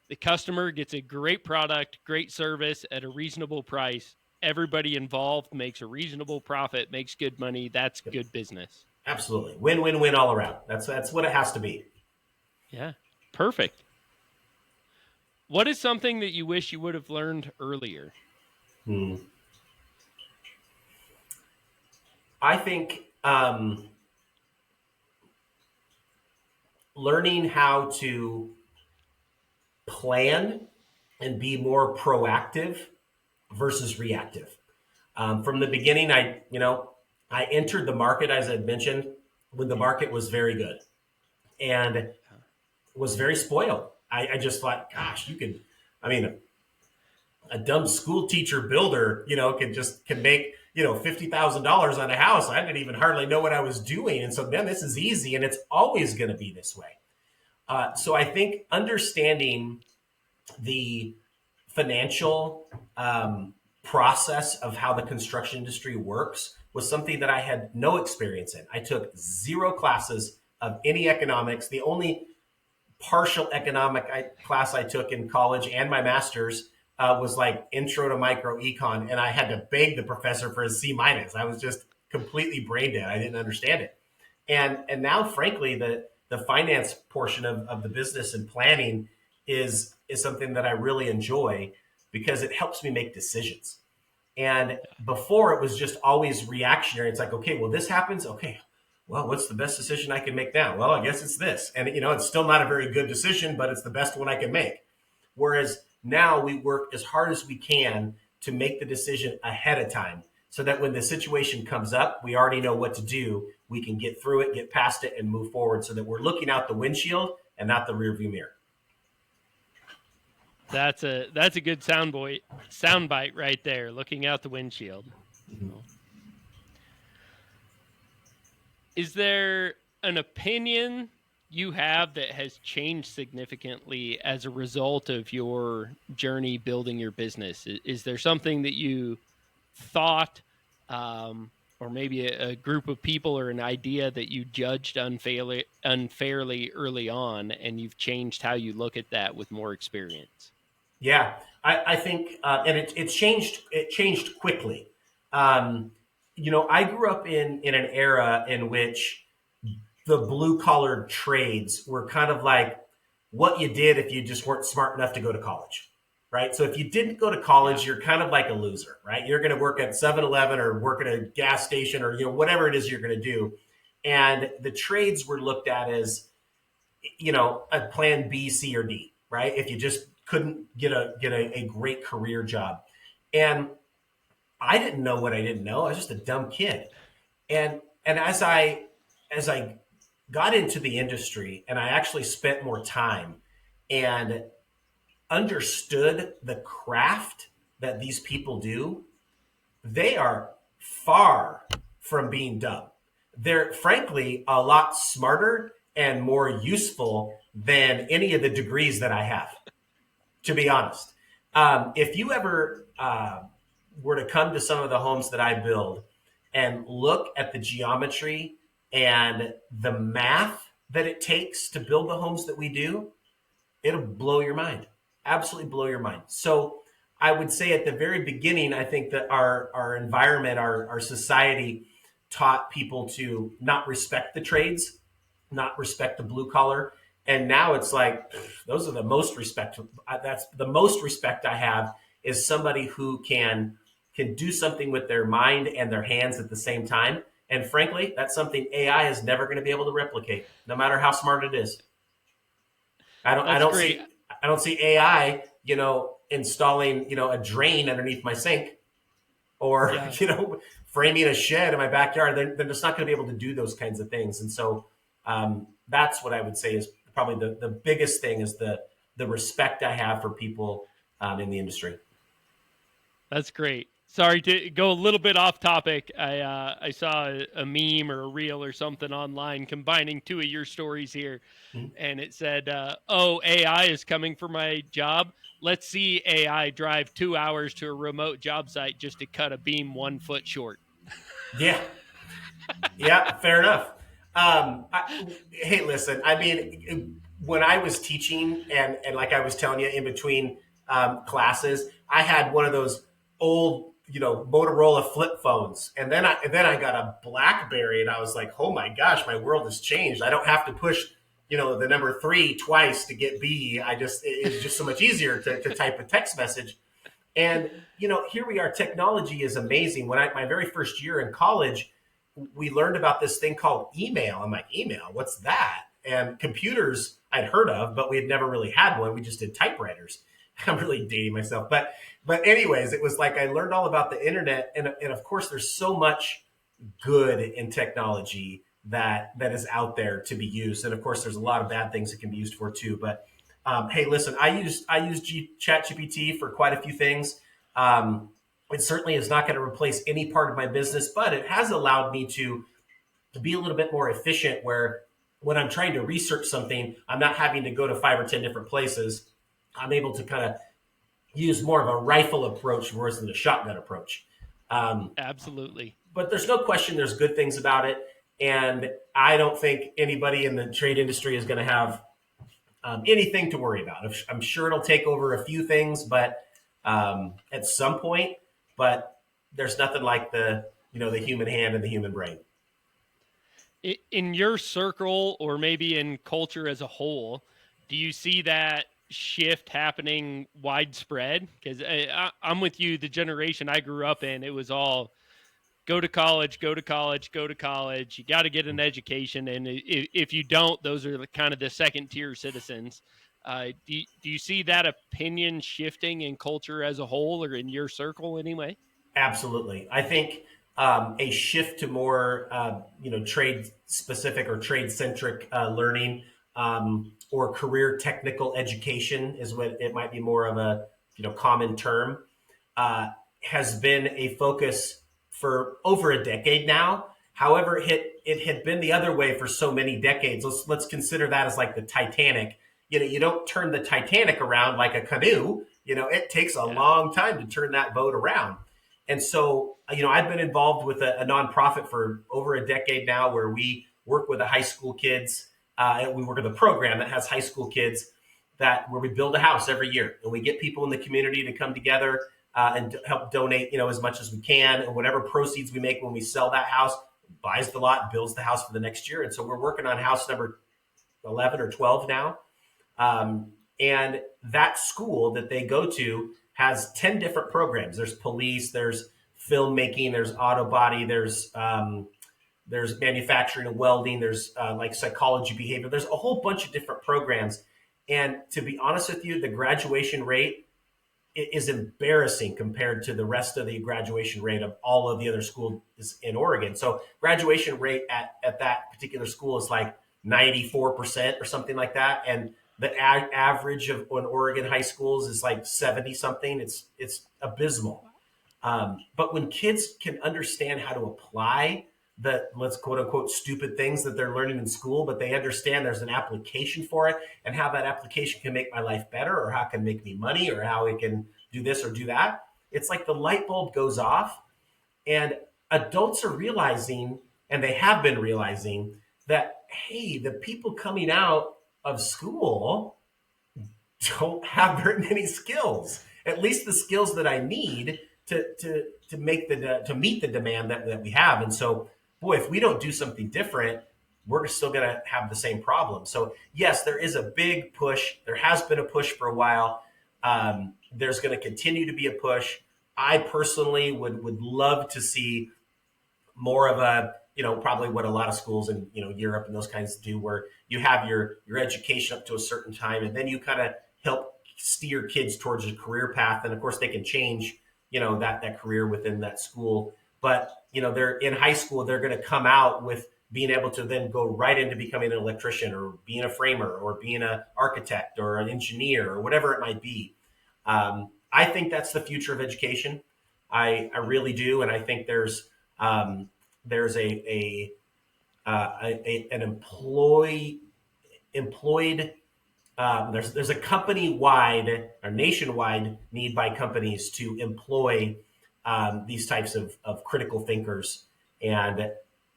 The customer gets a great product, great service at a reasonable price. Everybody involved makes a reasonable profit, makes good money. That's good business. Absolutely. Win, win, win all around. That's what it has to be. Yeah, perfect. What is something that you wish you would have learned earlier? I think learning how to plan and be more proactive versus reactive. From the beginning, I entered the market, as I mentioned, when the market was very good, and was very spoiled. I just thought, gosh, a dumb school teacher builder, can make, $50,000 on a house. I didn't even hardly know what I was doing. And so then this is easy, and it's always going to be this way. So I think understanding the financial process of how the construction industry works was something that I had no experience in. I took 0 classes of any economics. The only partial economic class I took in college and my master's was like intro to micro econ, and I had to beg the professor for a C-. I was just completely brain dead. I didn't understand it. And now, frankly, the finance portion of the business and planning is something that I really enjoy because it helps me make decisions. And before it was just always reactionary. It's like, okay, well, this happens. Okay, well, what's the best decision I can make now? Well, I guess it's this. And, it's still not a very good decision, but it's the best one I can make. Whereas now we work as hard as we can to make the decision ahead of time so that when the situation comes up, we already know what to do. We can get through it, get past it, and move forward so that we're looking out the windshield and not the rearview mirror. That's a good sound bite right there. Looking out the windshield. Mm-hmm. Is there an opinion you have that has changed significantly as a result of your journey building your business? Is there something that you thought, or maybe a group of people or an idea that you judged unfairly early on, and you've changed how you look at that with more experience? Yeah, I think, and it changed. It changed quickly. I grew up in an era in which the blue collar trades were kind of like what you did if you just weren't smart enough to go to college, right? So if you didn't go to college, you're kind of like a loser, right? You're going to work at 7-Eleven or work at a gas station or whatever it is you're going to do. And the trades were looked at as a plan B, C, or D, right? If you just couldn't get a great career job. And I didn't know what I didn't know. I was just a dumb kid. And as I got into the industry and I actually spent more time and understood the craft that these people do, they are far from being dumb. They're frankly a lot smarter and more useful than any of the degrees that I have, to be honest. If you ever were to come to some of the homes that I build and look at the geometry and the math that it takes to build the homes that we do, it'll blow your mind. Absolutely blow your mind. So I would say at the very beginning, I think that our environment, our society taught people to not respect the trades, not respect the blue collar. And now it's like, those are the most respect. That's the most respect I have is somebody who can do something with their mind and their hands at the same time. And frankly, that's something AI is never going to be able to replicate, no matter how smart it is. I don't see AI, installing, a drain underneath my sink or, framing a shed in my backyard. They're just not going to be able to do those kinds of things. And so that's what I would say is probably the biggest thing is the respect I have for people in the industry. That's great. Sorry to go a little bit off topic. I saw a meme or a reel or something online combining two of your stories here. Mm-hmm. And it said, AI is coming for my job. Let's see AI drive 2 hours to a remote job site just to cut a beam 1 foot short. Yeah. Yeah, fair enough. Hey, listen, I mean, when I was teaching and like I was telling you in between classes, I had one of those old, Motorola flip phones. And then I got a BlackBerry and I was like, oh my gosh, my world has changed. I don't have to push, the number 3 twice to get B. It's just so much easier to type a text message. And, here we are. Technology is amazing. When my very first year in college, we learned about this thing called email. I'm like, email, what's that? And computers I'd heard of, but we had never really had one. We just did typewriters. I'm really dating myself. But anyways, it was like I learned all about the internet. And of course, there's so much good in technology that is out there to be used. And of course, there's a lot of bad things it can be used for too. But hey, listen, I use ChatGPT for quite a few things. It certainly is not going to replace any part of my business, but it has allowed me to be a little bit more efficient where when I'm trying to research something, I'm not having to go to 5 or 10 different places. I'm able to kind of use more of a rifle approach versus a shotgun approach. Absolutely. But there's no question there's good things about it. And I don't think anybody in the trade industry is going to have anything to worry about. I'm sure it'll take over a few things, but at some point, but there's nothing like the human hand and the human brain. In your circle, or maybe in culture as a whole, do you see that shift happening widespread? Because I'm with you. The generation I grew up in, it was all go to college, go to college, go to college. You got to get an education, and if you don't, those are kind of the second tier citizens. Do you see that opinion shifting in culture as a whole, or in your circle anyway? Absolutely. I think a shift to more, trade specific or trade centric learning, or career technical education is what it might be more of a, common term, uh, has been a focus for over a decade now. However, it had been the other way for so many decades. Let's consider that as like the Titanic. You don't turn the Titanic around like a canoe. It takes a Yeah. long time to turn that boat around. And so, I've been involved with a nonprofit for over a decade now, where we work with the high school kids. And we work with a program that has high school kids, that where we build a house every year, and we get people in the community to come together, and help donate, as much as we can, and whatever proceeds we make when we sell that house buys the lot, builds the house for the next year. And so we're working on house number 11 or 12 now. And that school that they go to has 10 different programs. There's police, there's filmmaking, there's auto body, there's manufacturing and welding, there's like psychology, behavior. There's a whole bunch of different programs. And to be honest with you, the graduation rate is embarrassing compared to the rest of the graduation rate of all of the other schools in Oregon. So graduation rate at that particular school is like 94% or something like that. And the average of on Oregon high schools is like 70 something. It's abysmal. But when kids can understand how to apply the, let's quote unquote, stupid things that they're learning in school, but they understand there's an application for it, and how that application can make my life better, or how it can make me money, or how it can do this or do that. It's like the light bulb goes off, and adults are realizing, and they have been realizing, that, hey, the people coming out of school don't have very many skills. At least the skills that I need to make to meet the demand that we have. And so, boy, if we don't do something different, we're still going to have the same problem. So yes, there is a big push. There has been a push for a while. There's going to continue to be a push. I personally would love to see more of a, probably what a lot of schools in, Europe and those kinds do, where you have your education up to a certain time, and then you kind of help steer kids towards a career path. And of course they can change, that career within that school. But, they're in high school, they're going to come out with being able to then go right into becoming an electrician, or being a framer, or being an architect, or an engineer, or whatever it might be. I think that's the future of education. I really do. And I think there's an employed, there's a company wide or nationwide need by companies to employ these types of critical thinkers. And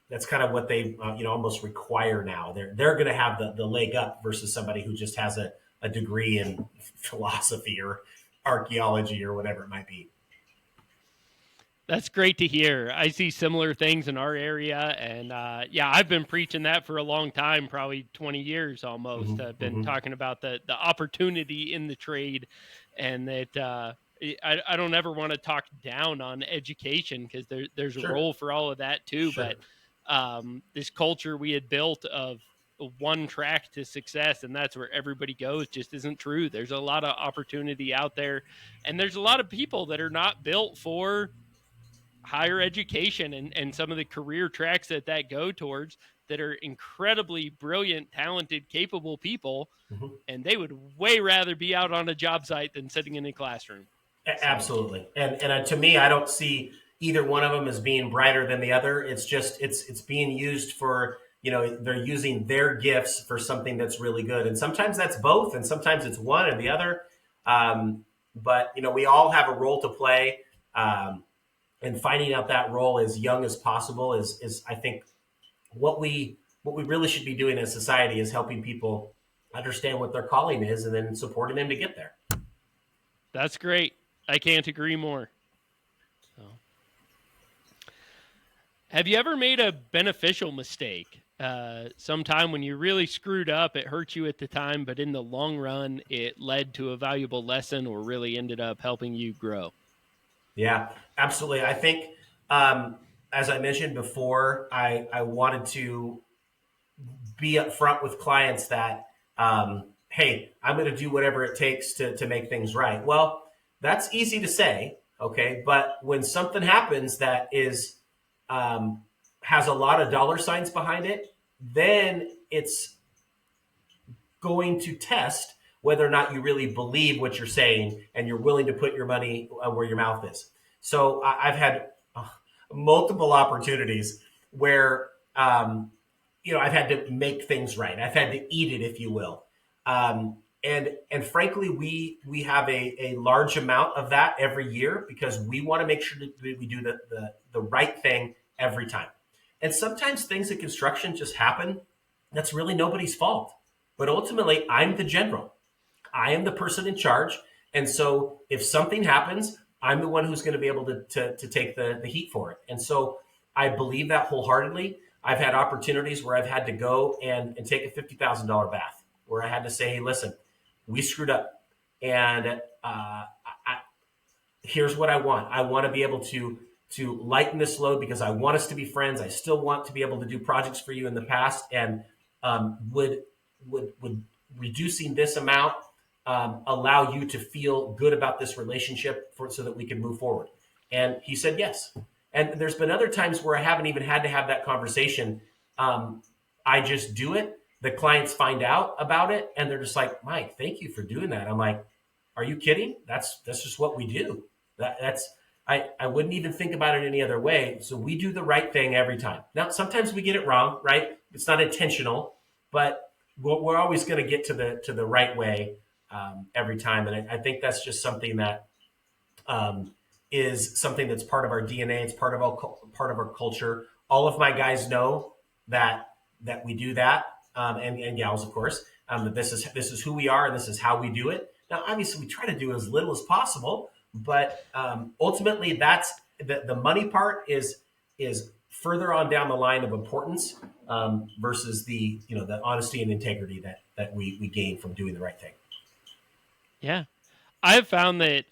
that's kind of what they almost require now. They're going to have the leg up versus somebody who just has a degree in philosophy or archaeology or whatever it might be. That's great to hear. I see similar things in our area, and yeah, I've been preaching that for a long time, probably 20 years almost. Mm-hmm, I've been mm-hmm. talking about the opportunity in the trade, and that I don't ever want to talk down on education, because there's a Sure, role for all of that too. But sure. this culture we had built of one track to success, and that's where everybody goes, just isn't true. There's a lot of opportunity out there, and there's a lot of people that are not built for higher education and some of the career tracks that go towards, that are incredibly brilliant, talented, capable people, Mm-hmm. and they would way rather be out on a job site than sitting in a classroom. So Absolutely. And to me, I don't see either one of them as being brighter than the other. It's just it's being used for, they're using their gifts for something that's really good. And sometimes that's both, and sometimes it's one or the other. But we all have a role to play. And finding out that role as young as possible is I think what we really should be doing as society, is helping people understand what their calling is, and then supporting them to get there. that's great. I can't agree more. So, have you ever made a beneficial mistake? sometime when you really screwed up, it hurt you at the time, but in the long run, it led to a valuable lesson or really ended up helping you grow. Yeah, absolutely. I think, um, as I mentioned before, I wanted to be upfront with clients that, hey, I'm going to do whatever it takes to make things right. Well, that's easy to say, okay, but when something happens that is um, has a lot of dollar signs behind it, then it's going to test whether or not you really believe what you're saying and you're willing to put your money where your mouth is. So I've had multiple opportunities where I've had to make things right. I've had to eat it, if you will. And frankly, we have a large amount of that every year because we want to make sure that we do the right thing every time. And sometimes things in construction just happen. That's really nobody's fault. But ultimately, I'm the general. I am the person in charge. And so if something happens, I'm the one who's going to be able to take the heat for it. And so I believe that wholeheartedly. I've had opportunities where I've had to go and take a $50,000 bath, where I had to say, hey, listen, we screwed up. And here's what I want. I want to be able to lighten this load because I want us to be friends. I still want to be able to do projects for you in the past, and would reducing this amount allow you to feel good about this relationship so that we can move forward? And he said yes. And there's been other times where I haven't even had to have that conversation. I just do it. The clients find out about it, and they're just like, Mike, thank you for doing that. I'm like, are you kidding? That's just what we do. That's I wouldn't even think about it any other way. So we do the right thing every time. Now, sometimes we get it wrong, right? It's not intentional, but we're always going to get to the right way every time. And I think that's just something that is something that's part of our DNA. It's part of our culture. All of my guys know that we do that, and gals, of course. That this is who we are and this is how we do it. Now, obviously, we try to do as little as possible, but ultimately, that's the money part is further on down the line of importance versus the honesty and integrity that we gain from doing the right thing. Yeah. I've found that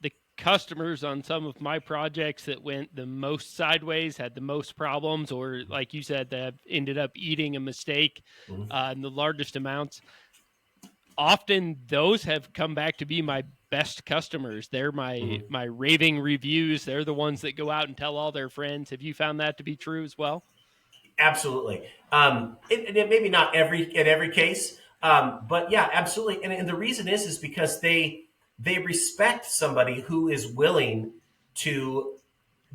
the customers on some of my projects that went the most sideways had the most problems, or like you said, that have ended up eating a mistake Mhm. in the largest amounts. Often those have come back to be my best customers. They're Mhm. my raving reviews. They're the ones that go out and tell all their friends. Have you found that to be true as well? Absolutely. It maybe not in every case, but yeah, absolutely. And the reason is because they respect somebody who is willing to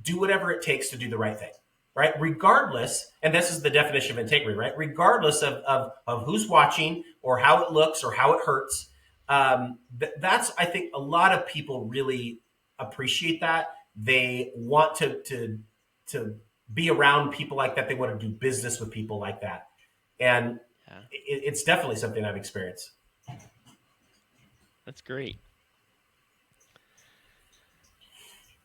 do whatever it takes to do the right thing, right? Regardless, and this is the definition of integrity, right? Regardless of who's watching or how it looks or how it hurts. That's, I think, a lot of people really appreciate that. They want to be around people like that. They want to do business with people like that. And Yeah, it's definitely something I've experienced. that's great.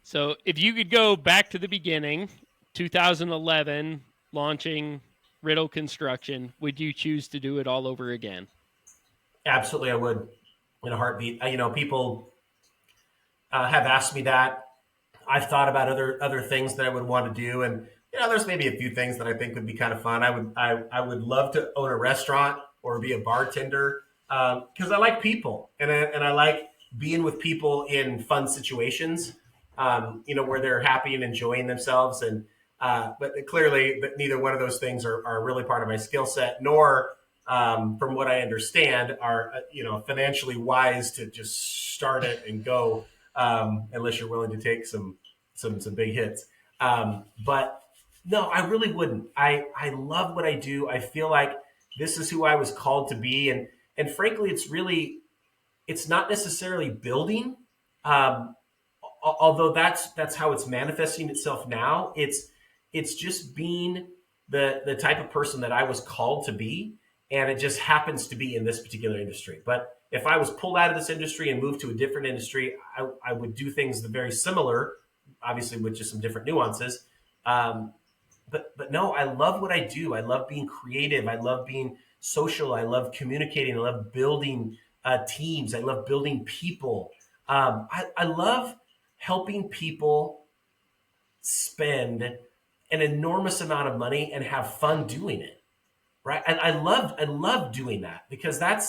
So if you could go back to the beginning, 2011, launching Riddle Construction, would you choose to do it all over again? Absolutely, I would in a heartbeat. People have asked me that. I've thought about other things that I would want to do, and there's maybe a few things that I think would be kind of fun. I would love to own a restaurant or be a bartender because I like people and I like being with people in fun situations, where they're happy and enjoying themselves. And but clearly, neither one of those things are really part of my skill set, nor from what I understand, are financially wise to just start it and go unless you're willing to take some big hits. But no, I really wouldn't. I love what I do. I feel like this is who I was called to be, and frankly, it's not necessarily building. Um, Although that's how it's manifesting itself now. It's just being the type of person that I was called to be, and it just happens to be in this particular industry. But if I was pulled out of this industry and moved to a different industry, I would do things very similar, obviously with just some different nuances. Um, but no, I love what I do. I love being creative. I love being social. I love communicating. I love building teams. I love building people. I love helping people spend an enormous amount of money and have fun doing it. Right? And I love doing that because that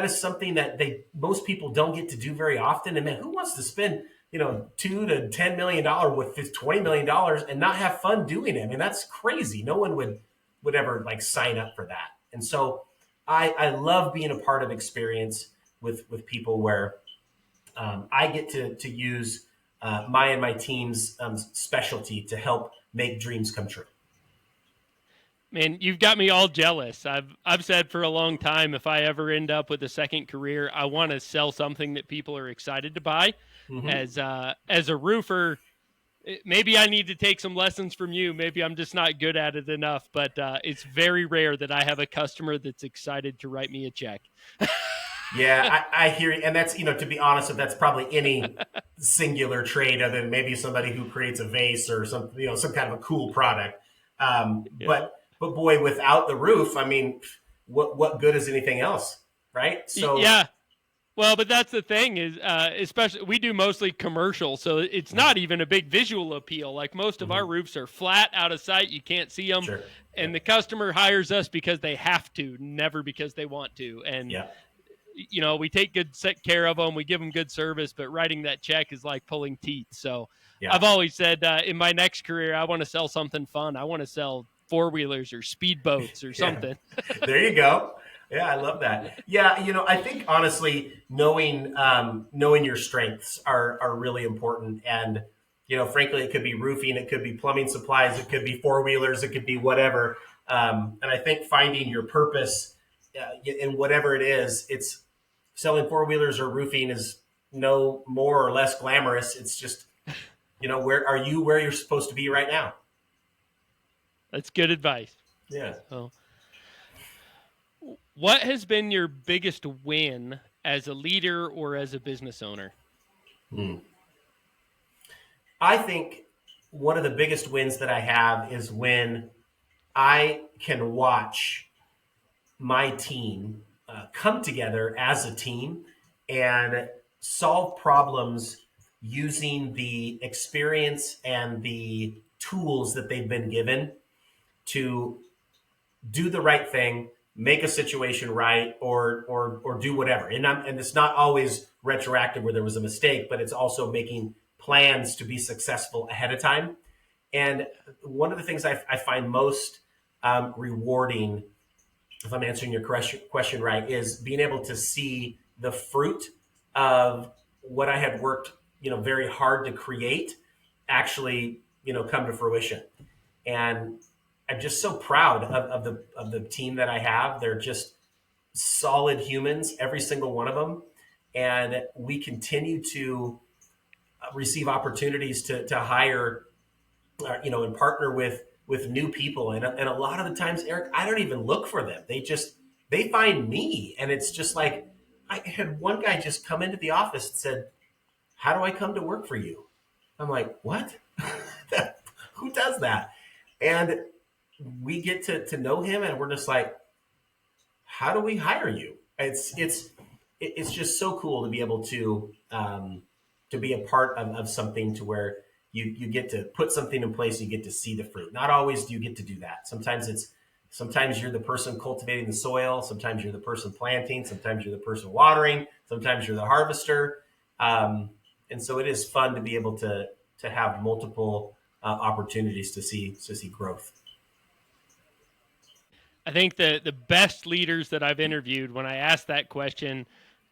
is something that they most people don't get to do very often. And man, who wants to spend $2 to $10 million with this $20 million and not have fun doing it? I mean, that's crazy. No one would ever like sign up for that. And so I love being a part of experience with people where I get to use my and my team's specialty to help make dreams come true. Man, you've got me all jealous. I've said for a long time, if I ever end up with a second career, I want to sell something that people are excited to buy. Mm-hmm. As a roofer, maybe I need to take some lessons from you. Maybe I'm just not good at it enough, but it's very rare that I have a customer that's excited to write me a check. Yeah, I hear you. And that's, to be honest, that's probably any singular trade other than maybe somebody who creates a vase or some kind of a cool product. Yeah. But boy, without the roof, I mean, what good is anything else, right? So Yeah. Well, but that's the thing is, especially we do mostly commercial, so it's not even a big visual appeal. Like most of our mhm, roofs are flat, out of sight, you can't see them, sure, yeah, and the customer hires us because they have to, never because they want to. And yeah, we take good care of them, we give them good service, but writing that check is like pulling teeth. So yeah, I've always said in my next career, I want to sell something fun. I want to sell four-wheelers or speedboats or yeah. something. There you go. Yeah, I love that. Yeah, I think honestly, knowing your strengths are really important. And frankly, it could be roofing, it could be plumbing supplies, it could be four wheelers, it could be whatever. And I think finding your purpose in whatever it is, it's selling four wheelers or roofing is no more or less glamorous. It's just where are you where you're supposed to be right now? That's good advice. Yeah. So, what has been your biggest win as a leader or as a business owner? Hmm. I think one of the biggest wins that I have is when I can watch my team come together as a team and solve problems using the experience and the tools that they've been given to do the right thing, make a situation right, or do whatever. And it's not always retroactive where there was a mistake, but it's also making plans to be successful ahead of time. And one of the things I find most rewarding, if I'm answering your question right, is being able to see the fruit of what I had worked, very hard to create, actually, come to fruition. And I'm just so proud of the team that I have. They're just solid humans, every single one of them, and we continue to receive opportunities to hire, and partner with new people. And a lot of the times, Eric, I don't even look for them. They find me, and it's just like I had one guy just come into the office and said, "How do I come to work for you?" I'm like, "What? Who does that?" And we get to know him, and we're just like, how do we hire you? It's just so cool to be able to be a part of something to where you get to put something in place, you get to see the fruit. Not always do you get to do that. Sometimes you're the person cultivating the soil, sometimes you're the person planting, sometimes you're the person watering, sometimes you're the harvester. And so it is fun to be able to have multiple opportunities to see growth. I think the best leaders that I've interviewed, when I ask that question,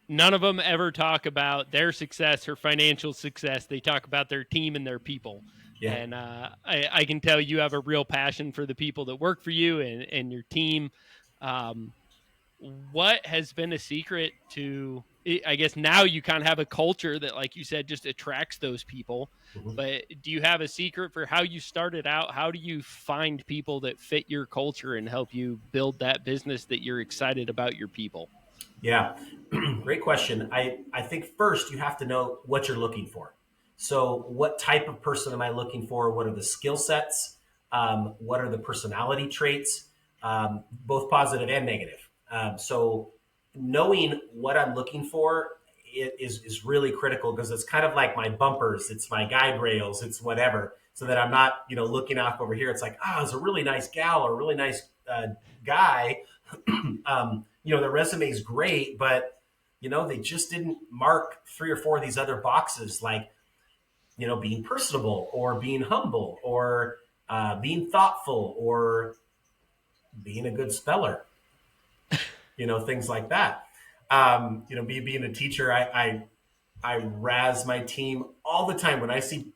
none of them ever talk about their success or financial success. They talk about their team and their people. Yeah. And I can tell you have a real passion for the people that work for you and your team. Um, what has been a secret to, I guess now you kind of have a culture that, like you said, just attracts those people. Mhm. But do you have a secret for how you started out? How do you find people that fit your culture and help you build that business that you're excited about your people? Yeah, great question. I think first you have to know what you're looking for. So, what type of person am I looking for? What are the skill sets? what are the personality traits, both positive and negative. So knowing what I'm looking for is really critical, because it's kind of like my bumpers, it's my guide rails, it's whatever, so that I'm not, looking off over here. It's like, it's a really nice gal or a really nice guy. The resume is great, but they just didn't mark three or four of these other boxes, like being personable or being humble or being thoughtful or being a good speller, things like that. Being a teacher, I razz my team all the time when I see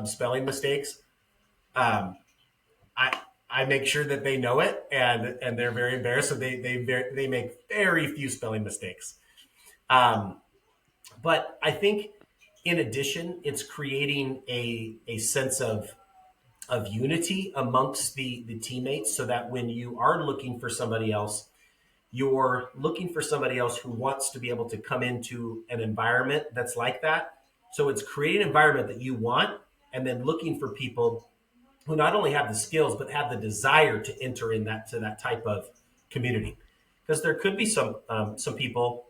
spelling mistakes. Um, I I make sure that they know it, and they're very embarrassed, so they make very few spelling mistakes. Um, but I think, in addition, it's creating a sense of unity amongst the teammates, so that when you are looking for somebody else, you're looking for somebody else who wants to be able to come into an environment that's like that. So it's creating an environment that you want, and then looking for people who not only have the skills but have the desire to enter in that type of community. Because there could be some people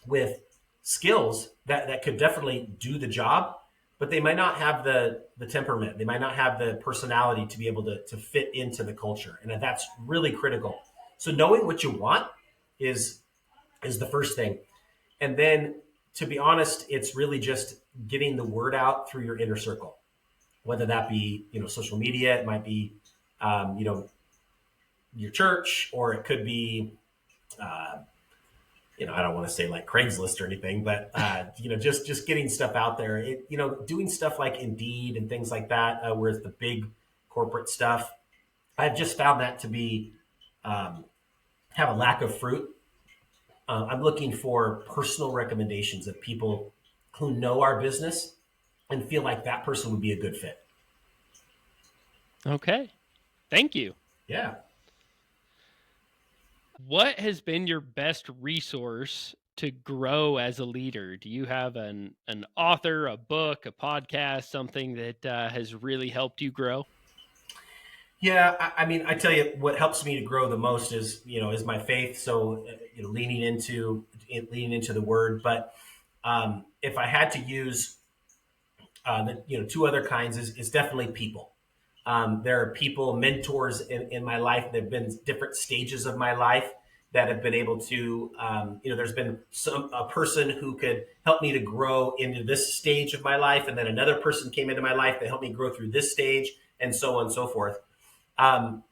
with skills that could definitely do the job, but they might not have the temperament. They might not have the personality to be able to fit into the culture, and that's really critical. So knowing what you want is is the first thing, and then, to be honest, it's really just getting the word out through your inner circle, whether that be social media. It might be your church, or it could be uh, I don't want to say like Craigslist or anything, but just getting stuff out there. Doing stuff like Indeed and things like that, where it's the big corporate stuff. I've just found that to be um, have a lack of fruit. I'm looking for personal recommendations of people who know our business and feel like that person would be a good fit. Okay. Thank you. Yeah. What has been your best resource to grow as a leader? Do you have an author, a book, a podcast, something that has really helped you grow? Yeah, I mean, I tell you, what helps me to grow the most is my faith. So, leaning into the Word. But if I had to use the two other kinds, is definitely people. There are people, mentors in my life that have been different stages of my life, that have been able to, there's been a person who could help me to grow into this stage of my life, and then another person came into my life that helped me grow through this stage, and so on and so forth. Um,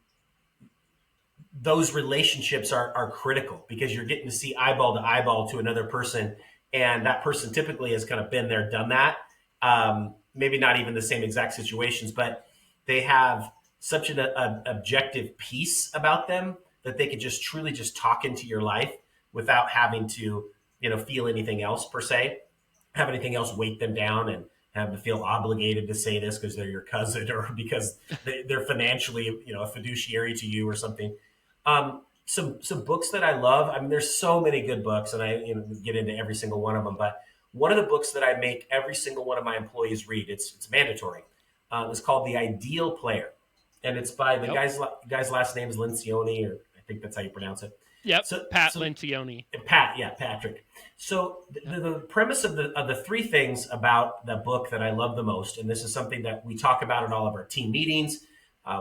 those relationships are critical, because you're getting to see eyeball to eyeball to another person, and that person typically has kind of been there, done that. Maybe not even the same exact situations, but they have such an objective piece about them that they could just truly just talk into your life without having to feel anything else per se, have anything else weight them down, and have to feel obligated to say this because they're your cousin, or because they're financially a fiduciary to you or something. Some books that I love. I mean, there's so many good books, and I get into every single one of them. But one of the books that I make every single one of my employees read, it's mandatory. It's called The Ideal Player, and it's by the Yep. guy's last name is Lencioni, or I think that's how you pronounce it. Yep. So, Pat so Lencioni. Pat, yeah, Patrick. So the premise of the three things about the book that I love the most, and this is something that we talk about in all of our team meetings,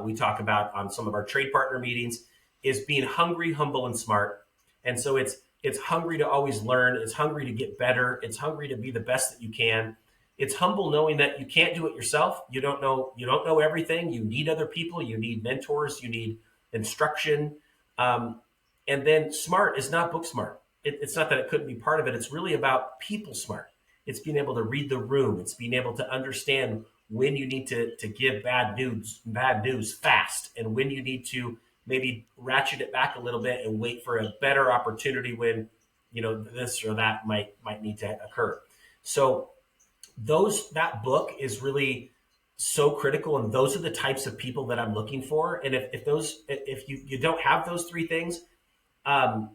we talk about on some of our trade partner meetings, is being hungry, humble, and smart. And so it's hungry to always learn. It's hungry to get better. It's hungry to be the best that you can. It's humble, knowing that you can't do it yourself. You don't know everything. You need other people. You need mentors. You need instruction. Um, and then smart is not book smart. It's not that it couldn't be part of it. It's really about people smart. It's being able to read the room. It's being able to understand when you need to give bad news fast, and when you need to maybe ratchet it back a little bit and wait for a better opportunity when this or that might need to occur. So that book is really so critical, and those are the types of people that I'm looking for. And if you don't have those three things, um,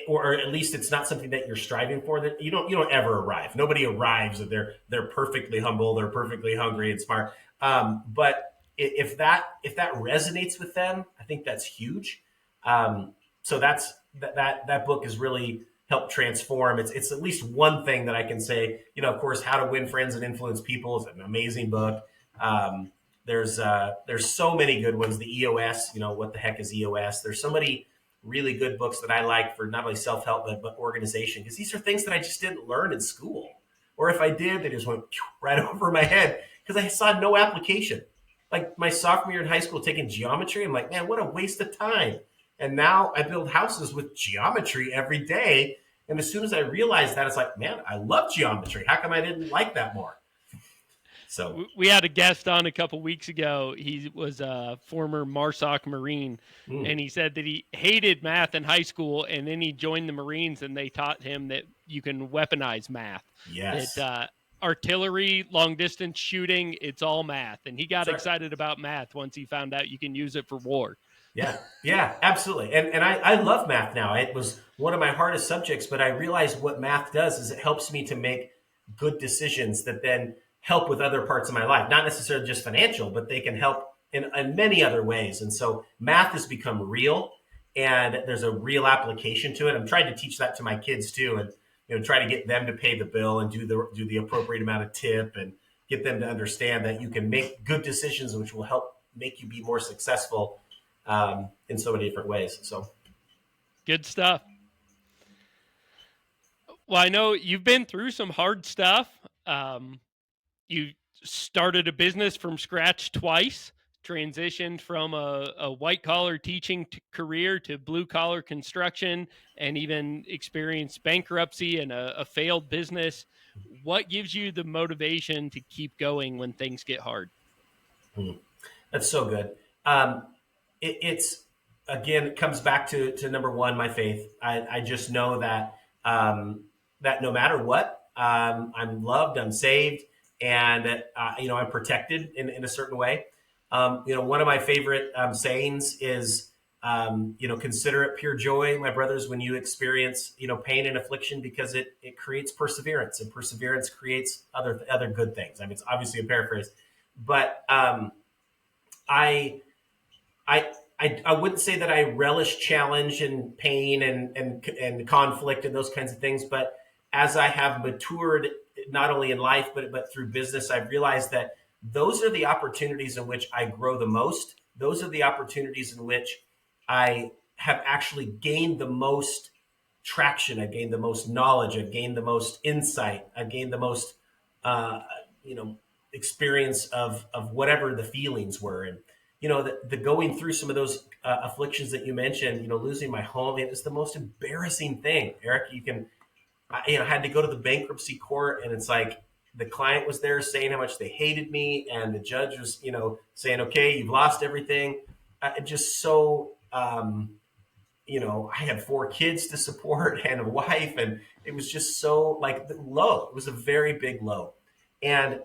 or at least it's not something that you're striving for, that you don't ever arrive. Nobody arrives that they're perfectly humble, they're perfectly hungry and smart. But if that resonates with them, I think that's huge. So that book has really helped transform. It's at least one thing that I can say. Of course, How to Win Friends and Influence People is an amazing book. Um, there's so many good ones. The EOS, what the heck is EOS? There's so many really good books that I like for not only self help but organization, because these are things that I just didn't learn in school, or if I did, they just went right over my head because I saw no application. Like my sophomore year in high school, taking geometry, I'm like, man, what a waste of time. And now I build houses with geometry every day. And as soon as I realized that, it's like, man, I love geometry. How come I didn't like that more? So We had a guest on a couple weeks ago. He was a former MARSOC Marine, and he said that he hated math in high school, and then he joined the Marines, and they taught him that you can weaponize math. yes, That artillery, long distance shooting, it's all math. And he got that's right. excited about math once he found out you can use it for war. Yeah, absolutely. And I love math now. It was one of my hardest subjects, but I realized what math does is it helps me to make good decisions that then help with other parts of my life. Not necessarily just financial, but they can help in many other ways. And so math has become real, and there's a real application to it. I'm trying to teach that to my kids too, and try to get them to pay the bill and do the appropriate amount of tip, and get them to understand that you can make good decisions, which will help make you be more successful in so many different ways. So Good stuff. Well, I know you've been through some hard stuff. You started a business from scratch twice, transitioned from a white collar teaching career to blue collar construction, and even experienced bankruptcy and a failed business. What gives you the motivation to keep going when things get hard? that's so good. It's again, it comes back to number one, my faith. I just know that that no matter what, I'm loved, I'm saved, and I'm protected in a certain way. One of my favorite sayings is, consider it pure joy, my brothers, when you experience, pain and affliction, because it creates perseverance, and perseverance creates other good things. I mean, it's obviously a paraphrase, but I I wouldn't say that I relish challenge and pain and conflict and those kinds of things, but as I have matured, not only in life but through business, I've realized that those are the opportunities in which I grow the most. Those are the opportunities in which I have actually gained the most traction. I've gained the most knowledge. I've gained the most insight. I've gained the most, uh, you know, experience of whatever the feelings were. And the going through some of those afflictions that you mentioned, losing my home, it was the most embarrassing thing, Eric. I had to go to the bankruptcy court, and it's like the client was there saying how much they hated me, and the judge was, saying, okay, you've lost everything. Just so, I had 4 kids to support and a wife, and it was just so like low. It was a very big low. And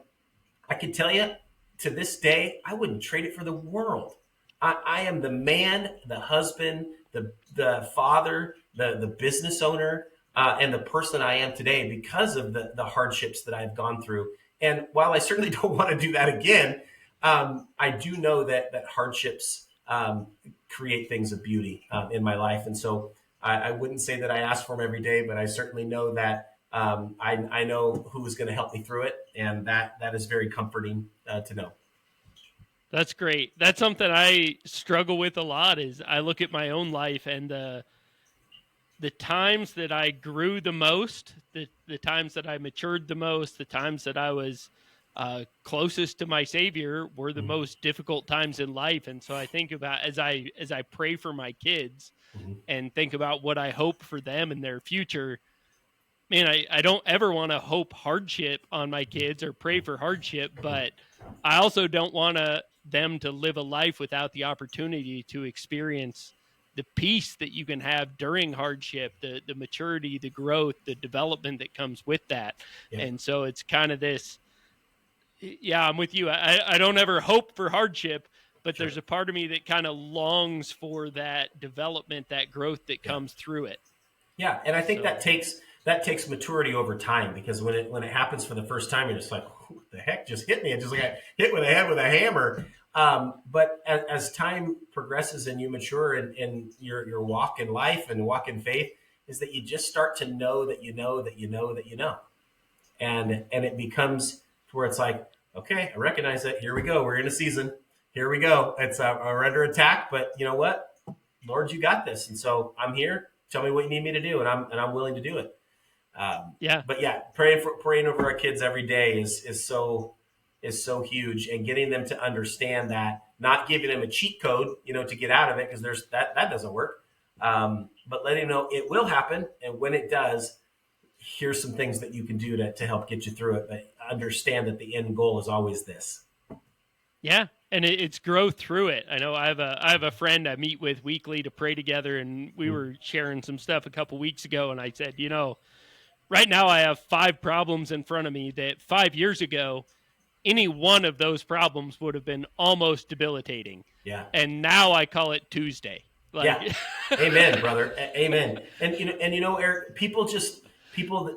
I can tell you, to this day, I wouldn't trade it for the world. I am the man, the husband, the father, the business owner, and the person I am today because of the hardships that I've gone through. And while I certainly don't want to do that again, I do know that hardships create things of beauty in my life. And so I wouldn't say that I ask for them every day, but I certainly know that I know who is going to help me through it, and that is very comforting to know. That's great. That's something I struggle with a lot. Is I look at my own life, and the times that I grew the most, the times that I matured the most, the times that I was closest to my Savior were the Mhm. most difficult times in life. And so I think about, as I pray for my kids Mhm. and think about what I hope for them and their future. Man, I don't ever want to hope hardship on my kids or pray for hardship, but I also don't want them to live a life without the opportunity to experience the peace that you can have during hardship, the maturity, the growth, the development that comes with that. Yeah, And so it's kind of this, yeah, I'm with you. I don't ever hope for hardship, but sure. there's a part of me that kind of longs for that development, that growth that Yeah. comes through it. Yeah, and I think So that takes maturity over time, because when it happens for the first time, you're just like, "Who the heck just hit me?" It just like I hit with a head with a hammer. But as time progresses and you mature in your walk in life and walk in faith, is that you just start to know that you know that you know that you know, and it becomes to where it's like, okay, I recognize it. Here we go. We're in a season. Here we go. It's we're under attack, but you know what, Lord, you got this, and so I'm here. Tell me what you need me to do, and I'm willing to do it. Um, Yeah. but yeah, praying over our kids every day is so huge, and getting them to understand that, not giving them a cheat code, to get out of it, because there's that doesn't work. But letting them know it will happen, and when it does, here's some things that you can do to help get you through it. But understand that the end goal is always this. Yeah, and it's growth through it. I know I have a friend I meet with weekly to pray together, and we Mm. were sharing some stuff a couple weeks ago, and I said, right now I have 5 problems in front of me that 5 years ago, any one of those problems would have been almost debilitating, Yeah. and now I call it Tuesday. Yeah. Like, Amen, brother. Amen. And Eric, people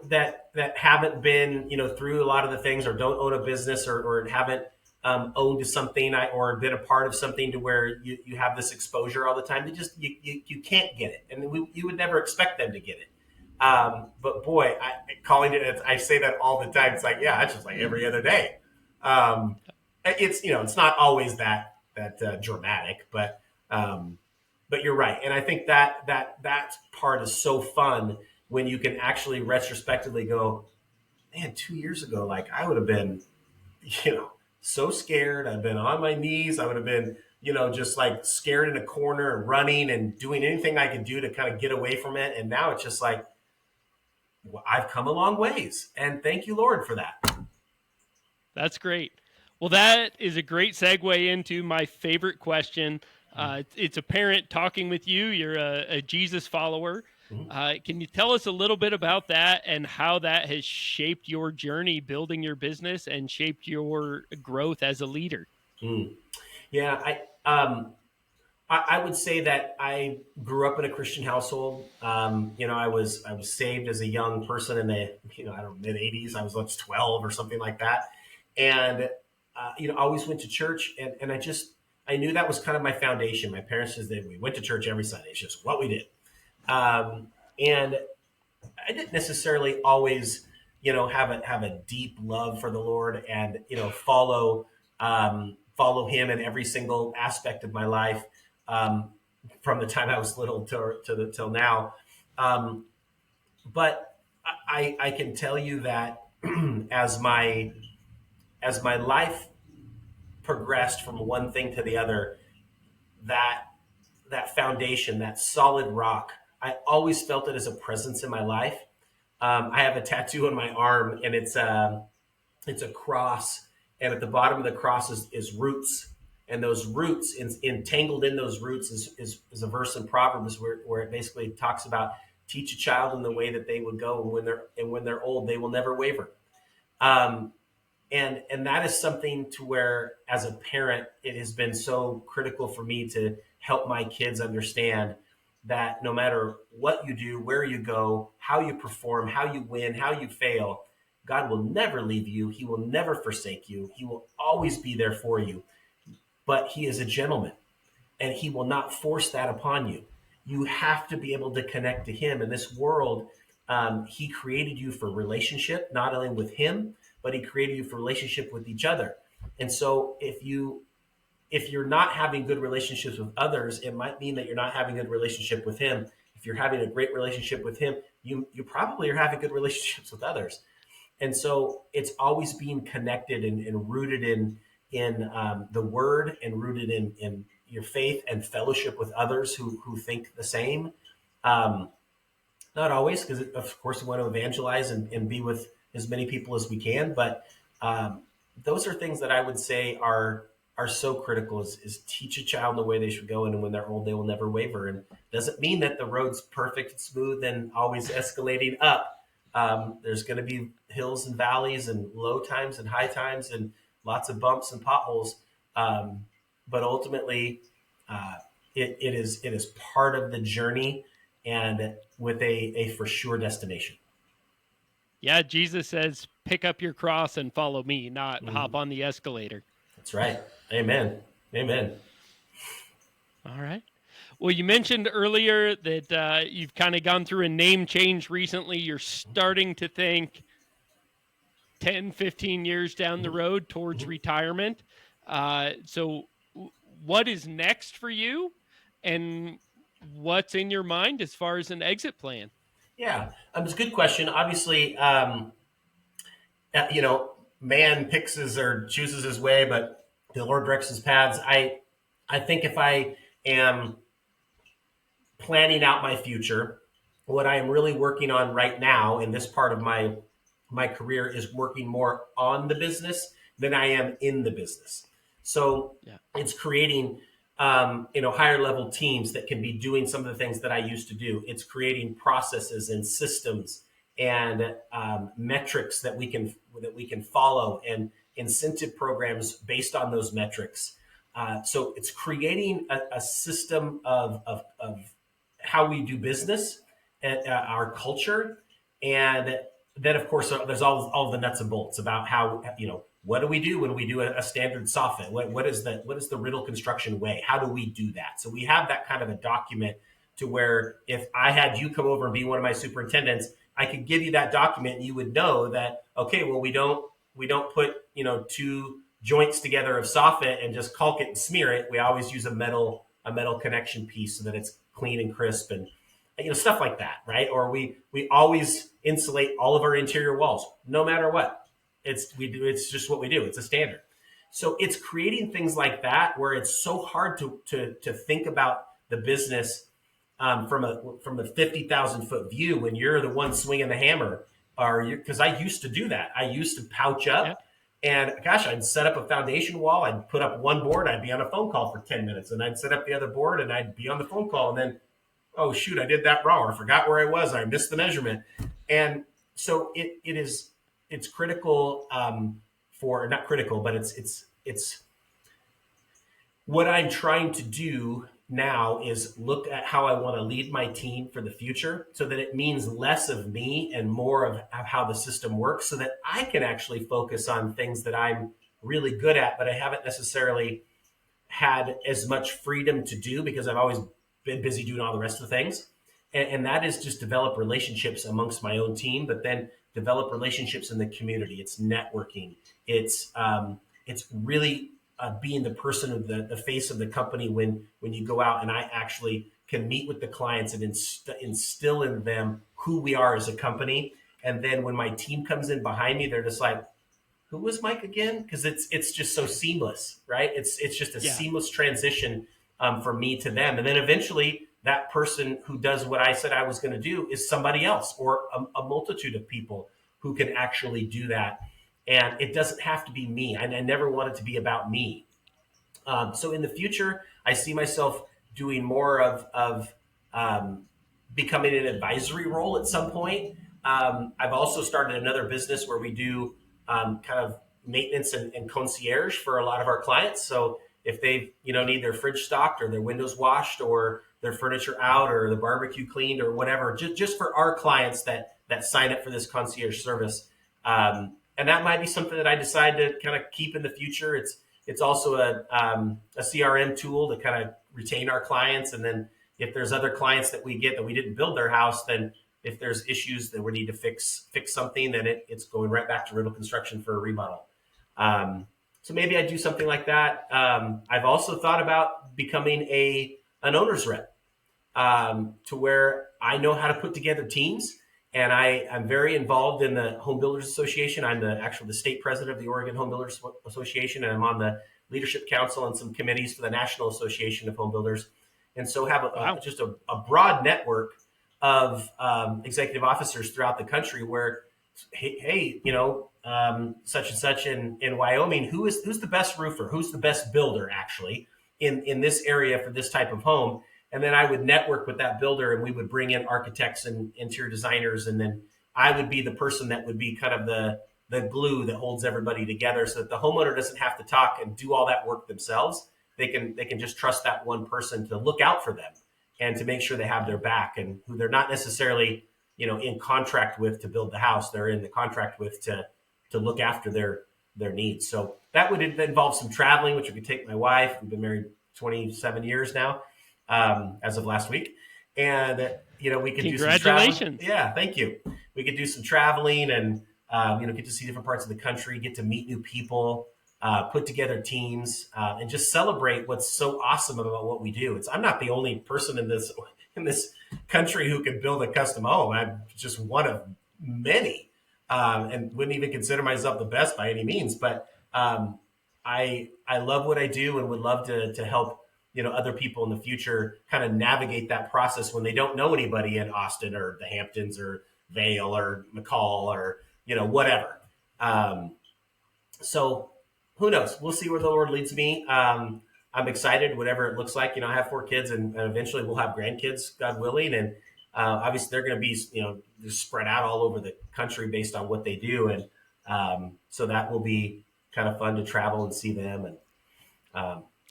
that haven't been, through a lot of the things, or don't own a business, or haven't owned something, or been a part of something to where you have this exposure all the time. They just you can't get it, and you would never expect them to get it. But boy, I say that all the time. It's like, yeah, it's just like every other day. Um, it's not always that dramatic, um, but you're right, and I think that part is so fun when you can actually retrospectively go, man, 2 years ago, like I would have been, so scared. I've been on my knees. I would have been, just like scared in a corner and running and doing anything I could do to kind of get away from it. And now it's just like, well, I've come a long ways, and thank you, Lord, for that. that's great. Well, that is a great segue into my favorite question. It's a parent talking with you. You're a Jesus follower. Mhm. Can you tell us a little bit about that and how that has shaped your journey building your business and shaped your growth as a leader? Mm. Yeah, I would say that I grew up in a Christian household. I was saved as a young person in the I don't know, mid '80s. I was 12 or something like that, and I always went to church, and I knew that was kind of my foundation. My parents just did. We went to church every Sunday. It's just what we did, and I didn't necessarily always have a deep love for the Lord, and follow Him in every single aspect of my life, um, from the time I was little till now. Um, but I can tell you that as my life progressed from one thing to the other, that that foundation, that solid rock, I always felt it as a presence in my life. I have a tattoo on my arm, and it's a cross, and at the bottom of the cross is roots, and those roots, entangled in those roots, is a verse in Proverbs where it basically talks about, teach a child in the way that they would go, and when they're old, they will never waver. Um, and that is something to where, as a parent, it has been so critical for me to help my kids understand that no matter what you do, where you go, how you perform, how you win, how you fail, God will never leave you. He will never forsake you. He will always be there for you. But He is a gentleman, and He will not force that upon you. You have to be able to connect to Him in this world. He created you for relationship, not only with Him, but He created you for relationship with each other. And so, if you're not having good relationships with others, it might mean that you're not having a good relationship with Him. If you're having a great relationship with Him, you probably are having good relationships with others. And so it's always being connected and rooted in the Word, and rooted in your faith and fellowship with others who think the same. Um, Not always, because of course we want to evangelize and be with as many people as we can, but um, those are things that I would say are so critical. Is teach a child the way they should go, and when they're old, they will never waver. And doesn't mean that the road's perfect and smooth and always escalating up. There's going to be hills and valleys, and low times and high times, and lots of bumps and potholes. Um, but ultimately, uh, it is part of the journey, and with a for sure destination. Yeah, Jesus says, pick up your cross and follow me, not hop Mhm. on the escalator. That's right. Amen. Amen. All right. Well, you mentioned earlier that you've kind of gone through a name change recently. You're starting to think 10, 15 years down the Mhm. road towards Mhm. retirement. So, what is next for you? And what's in your mind as far as an exit plan? Yeah, it's a good question. Obviously, man picks his or chooses his way, but the Lord directs his paths. I think if I am planning out my future, what I am really working on right now in this part of my career is working more on the business than I am in the business. So Yeah. it's creating higher level teams that can be doing some of the things that I used to do. It's creating processes and systems and metrics that we can follow and incentive programs based on those metrics. So it's creating a system of how we do business and our culture, and then of course there's all the nuts and bolts about how what do we do when we do a standard soffit. What is the Riddle construction way? How do we do that? So we have that kind of a document to where if I had you come over and be one of my superintendents, I could give you that document and you would know that, okay, well, we don't put two joints together of soffit and just caulk it and smear it. We always use a metal connection piece so that it's clean and crisp, and stuff like that, right? Or we always insulate all of our interior walls, no matter what. It's just what we do. It's a standard. So it's creating things like that where it's so hard to think about the business from a 50,000 foot view when you're the one swinging the hammer. Or because I used to do that. I used to pouch Yeah. up, and gosh, I'd set up a foundation wall. I'd put up one board. I'd be on a phone call for 10 minutes, and I'd set up the other board, and I'd be on the phone call, and then, oh shoot, I did that wrong, or I forgot where I was, I missed the measurement. And so it's critical, for not critical, but it's what I'm trying to do now is look at how I want to lead my team for the future so that it means less of me and more of how the system works, so that I can actually focus on things that I'm really good at, but I haven't necessarily had as much freedom to do because I've always been busy doing all the rest of the things. And that is just develop relationships amongst my own team, but then develop relationships in the community. It's networking. It's really being the person of the face of the company when you go out, and I actually can meet with the clients and instill in them who we are as a company. And then when my team comes in behind me, they're just like, who was Mike again? Because it's just so seamless, right? It's just a Yeah. seamless transition from me to them, and then eventually that person who does what I said I was going to do is somebody else, or a multitude of people who can actually do that, and it doesn't have to be me. I never want it to be about me. So in the future, I see myself doing more of um, becoming an advisory role at some point. I've also started another business where we do kind of maintenance and concierge for a lot of our clients. So if they need their fridge stocked or their windows washed or their furniture out or the barbecue cleaned or whatever, just for our clients that sign up for this concierge service. And that might be something that I decide to kind of keep in the future. It's also a CRM tool to kind of retain our clients. And then if there's other clients that we get that we didn't build their house, then if there's issues that we need to fix something, then it's going right back to Riddle Construction for a remodel. So maybe I do something like that. I've also thought about becoming an owner's rep, to where I know how to put together teams. And I'm very involved in the Home Builders Association. I'm the state president of the Oregon Home Builders Association, and I'm on the leadership council and some committees for the National Association of Home Builders. And so have Wow. just a broad network of executive officers throughout the country where, hey, such and such in Wyoming, who's the best roofer? Who's the best builder actually in this area for this type of home? And then I would network with that builder, and we would bring in architects and interior designers, and then I would be the person that would be kind of the glue that holds everybody together, so that the homeowner doesn't have to talk and do all that work themselves. They can just trust that one person to look out for them and to make sure they have their back, and who they're not necessarily in contract with to build the house. They're in the contract with to look after their needs. So that would involve some traveling, which we could take my wife. We've been married 27 years now, as of last week. And, we could do some traveling. Congratulations. Yeah, thank you. We could do some traveling and, get to see different parts of the country, get to meet new people, put together teams, and just celebrate what's so awesome about what we do. I'm not the only person in this country who can build a custom home. I'm just one of many, and wouldn't even consider myself the best by any means. But I love what I do and would love to help other people in the future kind of navigate that process when they don't know anybody in Austin or the Hamptons or Vale or McCall or whatever. So who knows? We'll see where the Lord leads me. I'm excited, whatever it looks like. I have 4 kids, and eventually we'll have grandkids, God willing. And obviously, they're going to be, just spread out all over the country based on what they do, and so that will be kind of fun to travel and see them. And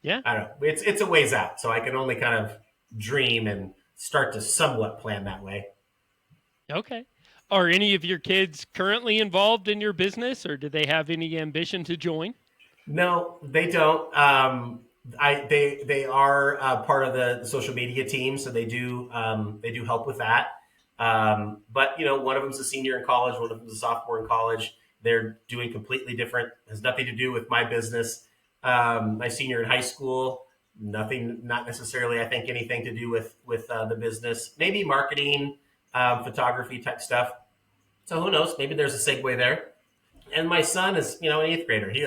Yeah. I don't know. It's a ways out, so I can only kind of dream and start to somewhat plan that way. Okay. Are any of your kids currently involved in your business, or do they have any ambition to join? No, they don't. They are part of the social media team, so they do help with that. But one of them's a senior in college, one of them's a sophomore in college. They're doing completely different. Has nothing to do with my business. My senior in high school, nothing, not necessarily. I think anything to do with the business. Maybe marketing, photography type stuff. So who knows? Maybe there's a segue there. And my son is, an 8th grader. He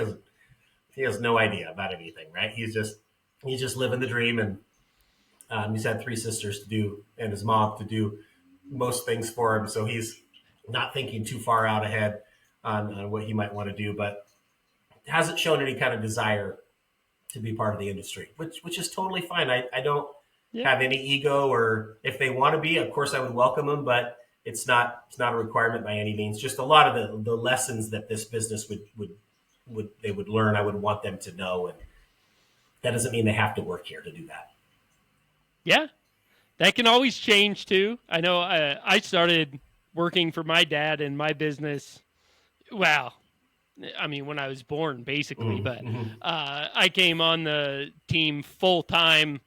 has no idea about anything, right? He's just living the dream, and he's had 3 sisters to do, and his mom to do most things for him. So he's not thinking too far out ahead on what he might want to do, but hasn't shown any kind of desire to be part of the industry, which is totally fine. I don't have any ego, or if they want to be, of course I would welcome them, but it's not a requirement by any means. Just a lot of the lessons that this business would learn, I would want them to know, and that doesn't mean they have to work here to do that. Yeah, that can always change too. I know I started working for my dad in my business. Well, I mean, when I was born, basically, but I came on the team full time,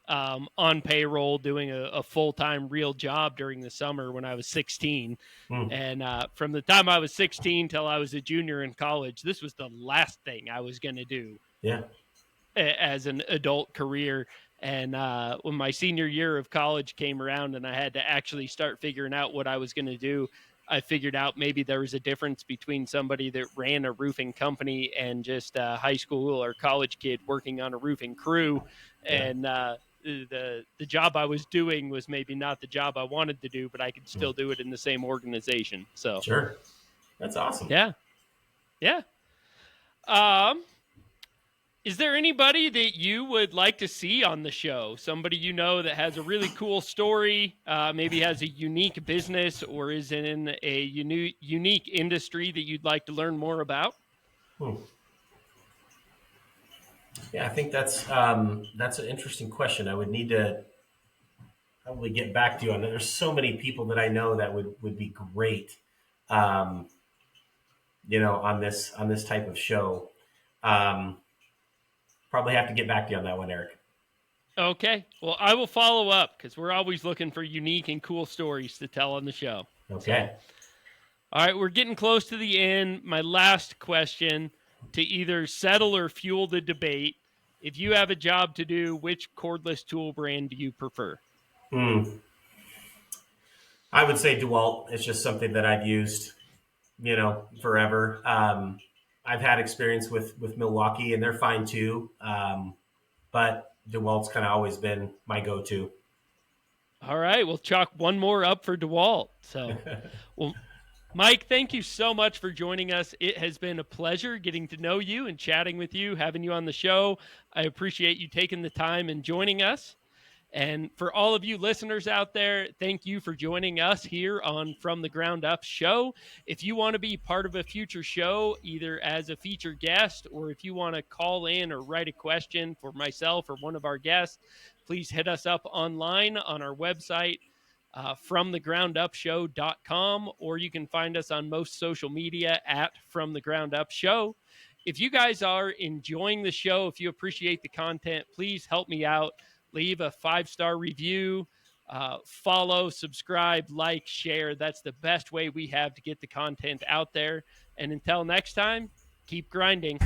on payroll, doing a full time real job during the summer when I was 16. And from the time I was 16 till I was a junior in college, this was the last thing I was going to do. Yeah. As an adult career. And when my senior year of college came around and I had to actually start figuring out what I was going to do, I figured out maybe there was a difference between somebody that ran a roofing company and just a high school or college kid working on a roofing crew. Yeah. And the job I was doing was maybe not the job I wanted to do, but I could still do it in the same organization. So Sure. That's awesome. yeah. Is there anybody that you would like to see on the show? Somebody that has a really cool story, maybe has a unique business or is in a unique industry that you'd like to learn more about? Yeah, I think that's an interesting question. I would need to probably get back to you on that. There's so many people that I know that would be great, on this type of show. Probably have to get back to you on that one, Eric. Okay. Well, I will follow up because we're always looking for unique and cool stories to tell on the show. Okay. So, all right. We're getting close to the end. My last question to either settle or fuel the debate. If you have a job to do, which cordless tool brand do you prefer? I would say DeWalt. It's just something that I've used, forever. I've had experience with Milwaukee, and they're fine too. But DeWalt's kind of always been my go-to. All right, we'll chalk one more up for DeWalt. So, well, Mike, thank you so much for joining us. It has been a pleasure getting to know you and chatting with you, having you on the show. I appreciate you taking the time and joining us. And for all of you listeners out there, thank you for joining us here on From the Ground Up show. If you want to be part of a future show, either as a featured guest or if you want to call in or write a question for myself or one of our guests, please hit us up online on our website, fromthegroundupshow.com, or you can find us on most social media at From the Ground Up Show. If you guys are enjoying the show, if you appreciate the content, please help me out. Leave a 5-star review, follow, subscribe, like, share. That's the best way we have to get the content out there. And until next time, keep grinding.